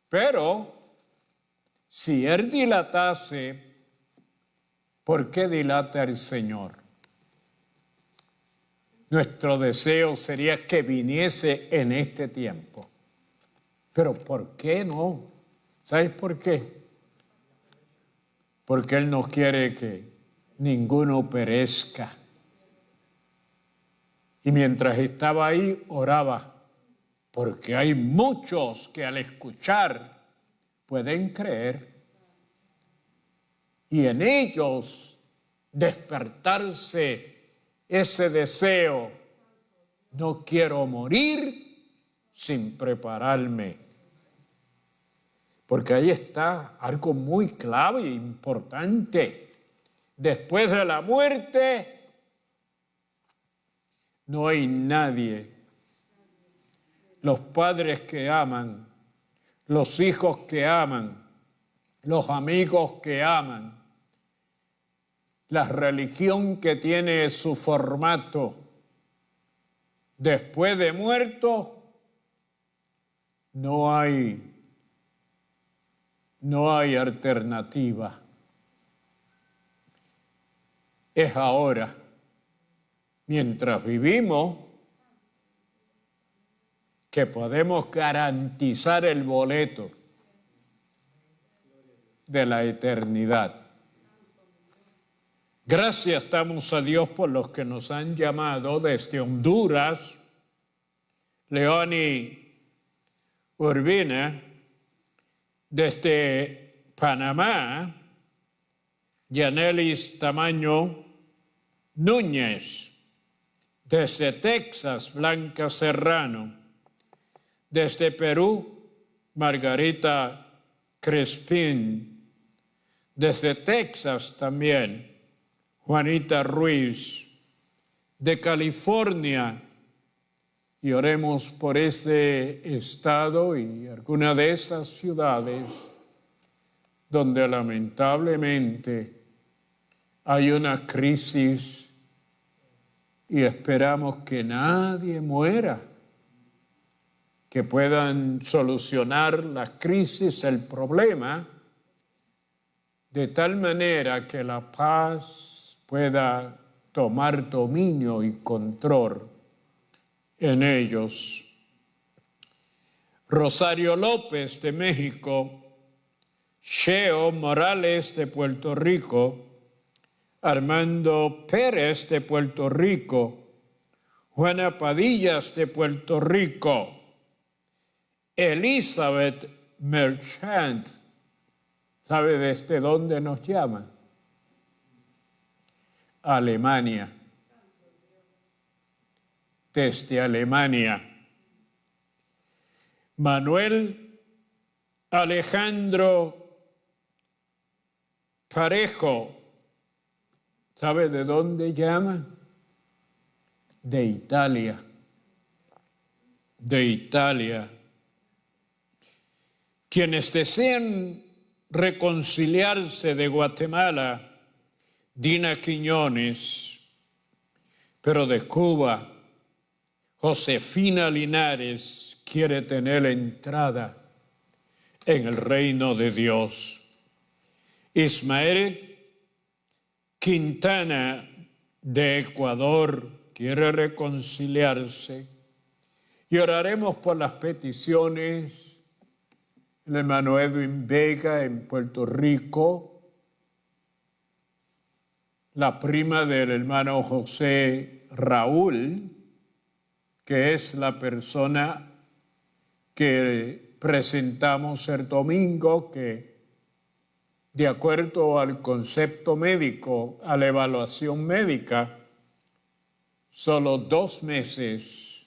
Pero si Él dilatase, ¿por qué dilata el Señor? Nuestro deseo sería que viniese en este tiempo. Pero ¿por qué no? ¿Sabes por qué? Porque Él no quiere que ninguno perezca. Y mientras estaba ahí, oraba, porque hay muchos que al escuchar pueden creer y en ellos despertarse ese deseo, no quiero morir sin prepararme. Porque ahí está algo muy clave e importante. después de la muerte, no hay nadie. Los padres que aman, los hijos que aman, los amigos que aman, la religión que tiene su formato después de muerto, no hay alternativa. Es ahora, mientras vivimos, que podemos garantizar el boleto de la eternidad. Gracias damos a Dios por los que nos han llamado desde Honduras, Leoni Urbina, desde Panamá, Yanelis Tamaño Núñez, desde Texas, Blanca Serrano, desde Perú, Margarita Crespín, desde Texas también, Juanita Ruiz, de California, y oremos por ese estado y alguna de esas ciudades donde lamentablemente hay una crisis y esperamos que nadie muera, que puedan solucionar la crisis, el problema, de tal manera que la paz pueda tomar dominio y control en ellos. Rosario López de México, Sheo Morales de Puerto Rico, Armando Pérez de Puerto Rico, Juana Padillas de Puerto Rico, Elizabeth Merchant. ¿Sabe desde dónde nos llama? Alemania. Desde Alemania. Manuel Alejandro Parejo. ¿Sabe de dónde llama? De Italia. De Italia. Quienes desean reconciliarse de Guatemala, Dina Quiñones, pero de Cuba, Josefina Linares quiere tener entrada en el reino de Dios. Ismael Quintana de Ecuador quiere reconciliarse y oraremos por las peticiones. El hermano Edwin Vega en Puerto Rico, la prima del hermano José Raúl, que es la persona que presentamos el domingo, que de acuerdo al concepto médico, a la evaluación médica, solo 2 meses,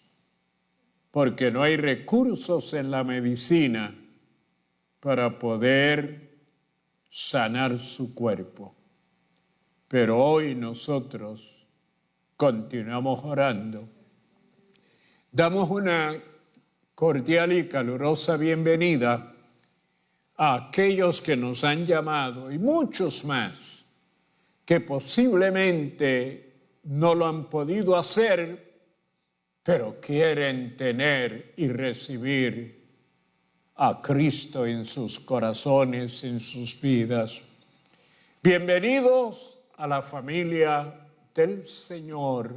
porque no hay recursos en la medicina para poder sanar su cuerpo. Pero hoy nosotros continuamos orando. Damos una cordial y calurosa bienvenida a aquellos que nos han llamado y muchos más que posiblemente no lo han podido hacer, pero quieren tener y recibir a Cristo en sus corazones, en sus vidas. Bienvenidos a la familia del Señor.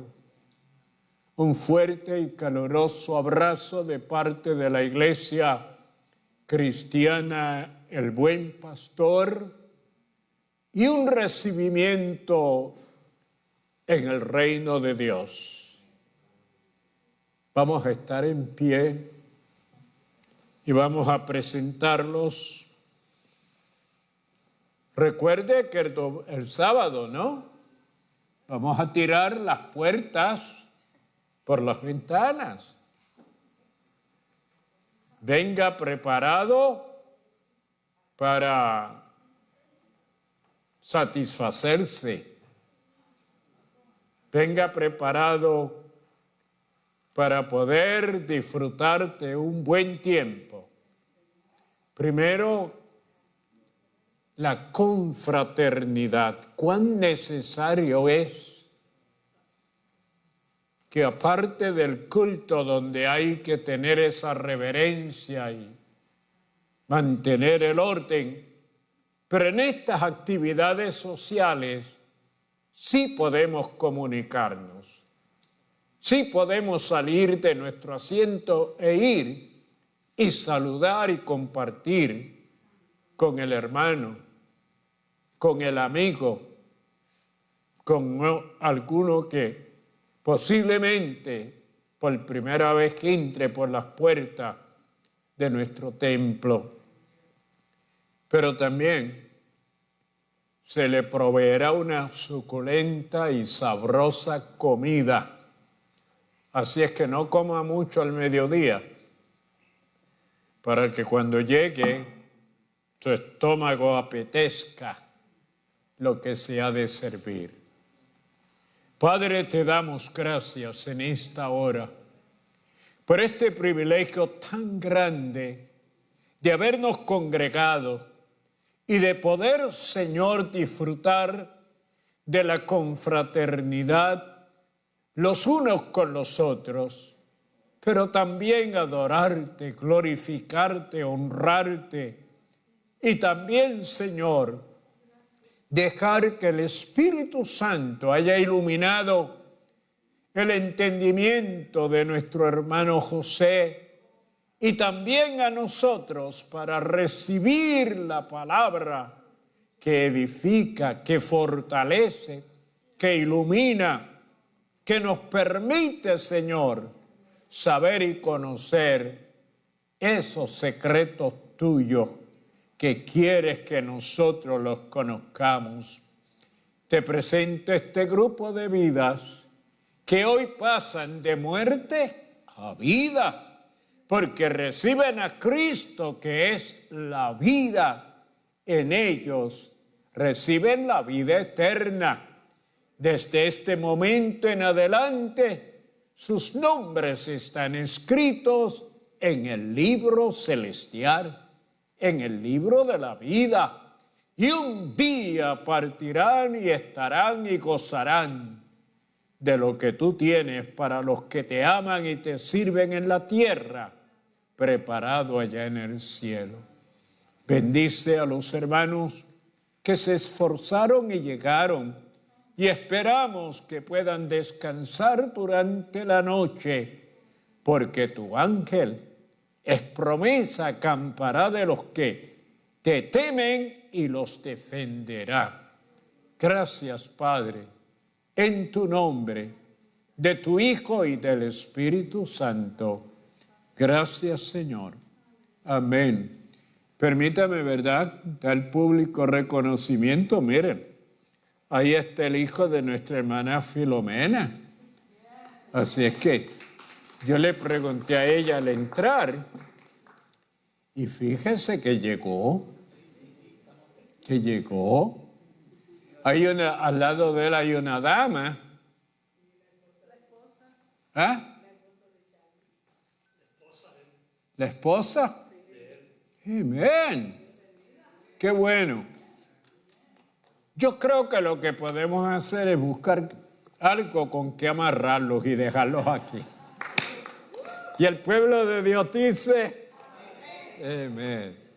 Un fuerte y caluroso abrazo de parte de la Iglesia Cristiana El Buen Pastor y un recibimiento en el reino de Dios. Vamos a estar en pie y vamos a presentarlos. Recuerde que el sábado, ¿no? Vamos a tirar las puertas por las ventanas. Venga preparado para satisfacerse. Venga preparado para poder disfrutar de un buen tiempo. Primero, la confraternidad. Cuán necesario es que aparte del culto donde hay que tener esa reverencia y mantener el orden, pero en estas actividades sociales sí podemos comunicarnos, sí podemos salir de nuestro asiento e ir y saludar y compartir con el hermano, con el amigo, con alguno que posiblemente por primera vez que entre por las puertas de nuestro templo. Pero también se le proveerá una suculenta y sabrosa comida. Así es que no coma mucho al mediodía, para que cuando llegue su estómago apetezca lo que se ha de servir. Padre, te damos gracias en esta hora por este privilegio tan grande de habernos congregado y de poder, Señor, disfrutar de la confraternidad los unos con los otros, pero también adorarte, glorificarte, honrarte y también, Señor, dejar que el Espíritu Santo haya iluminado el entendimiento de nuestro hermano José y también a nosotros para recibir la palabra que edifica, que fortalece, que ilumina, que nos permite, Señor, saber y conocer esos secretos tuyos que quieres que nosotros los conozcamos. Te presento este grupo de vidas que hoy pasan de muerte a vida, porque reciben a Cristo, que es la vida. En ellos reciben la vida eterna. Desde este momento en adelante, sus nombres están escritos en el libro celestial, en el libro de la vida. Y un día partirán y estarán y gozarán de lo que tú tienes para los que te aman y te sirven en la tierra, preparado allá en el cielo. Bendice a los hermanos que se esforzaron y llegaron, y esperamos que puedan descansar durante la noche, porque tu ángel es promesa, acampará de los que te temen y los defenderá. Gracias, Padre, en tu nombre, de tu Hijo y del Espíritu Santo. Gracias, Señor. Amén. Permítame, ¿verdad?, dar público reconocimiento. Miren, ahí está el hijo de nuestra hermana Filomena. Así es que yo le pregunté a ella al entrar y fíjese que llegó. Hay al lado de él hay una dama. ¿Ah? ¿La esposa? Amén. Qué bueno. Yo creo que lo que podemos hacer es buscar algo con que amarrarlos y dejarlos aquí. Y el pueblo de Dios dice, amén.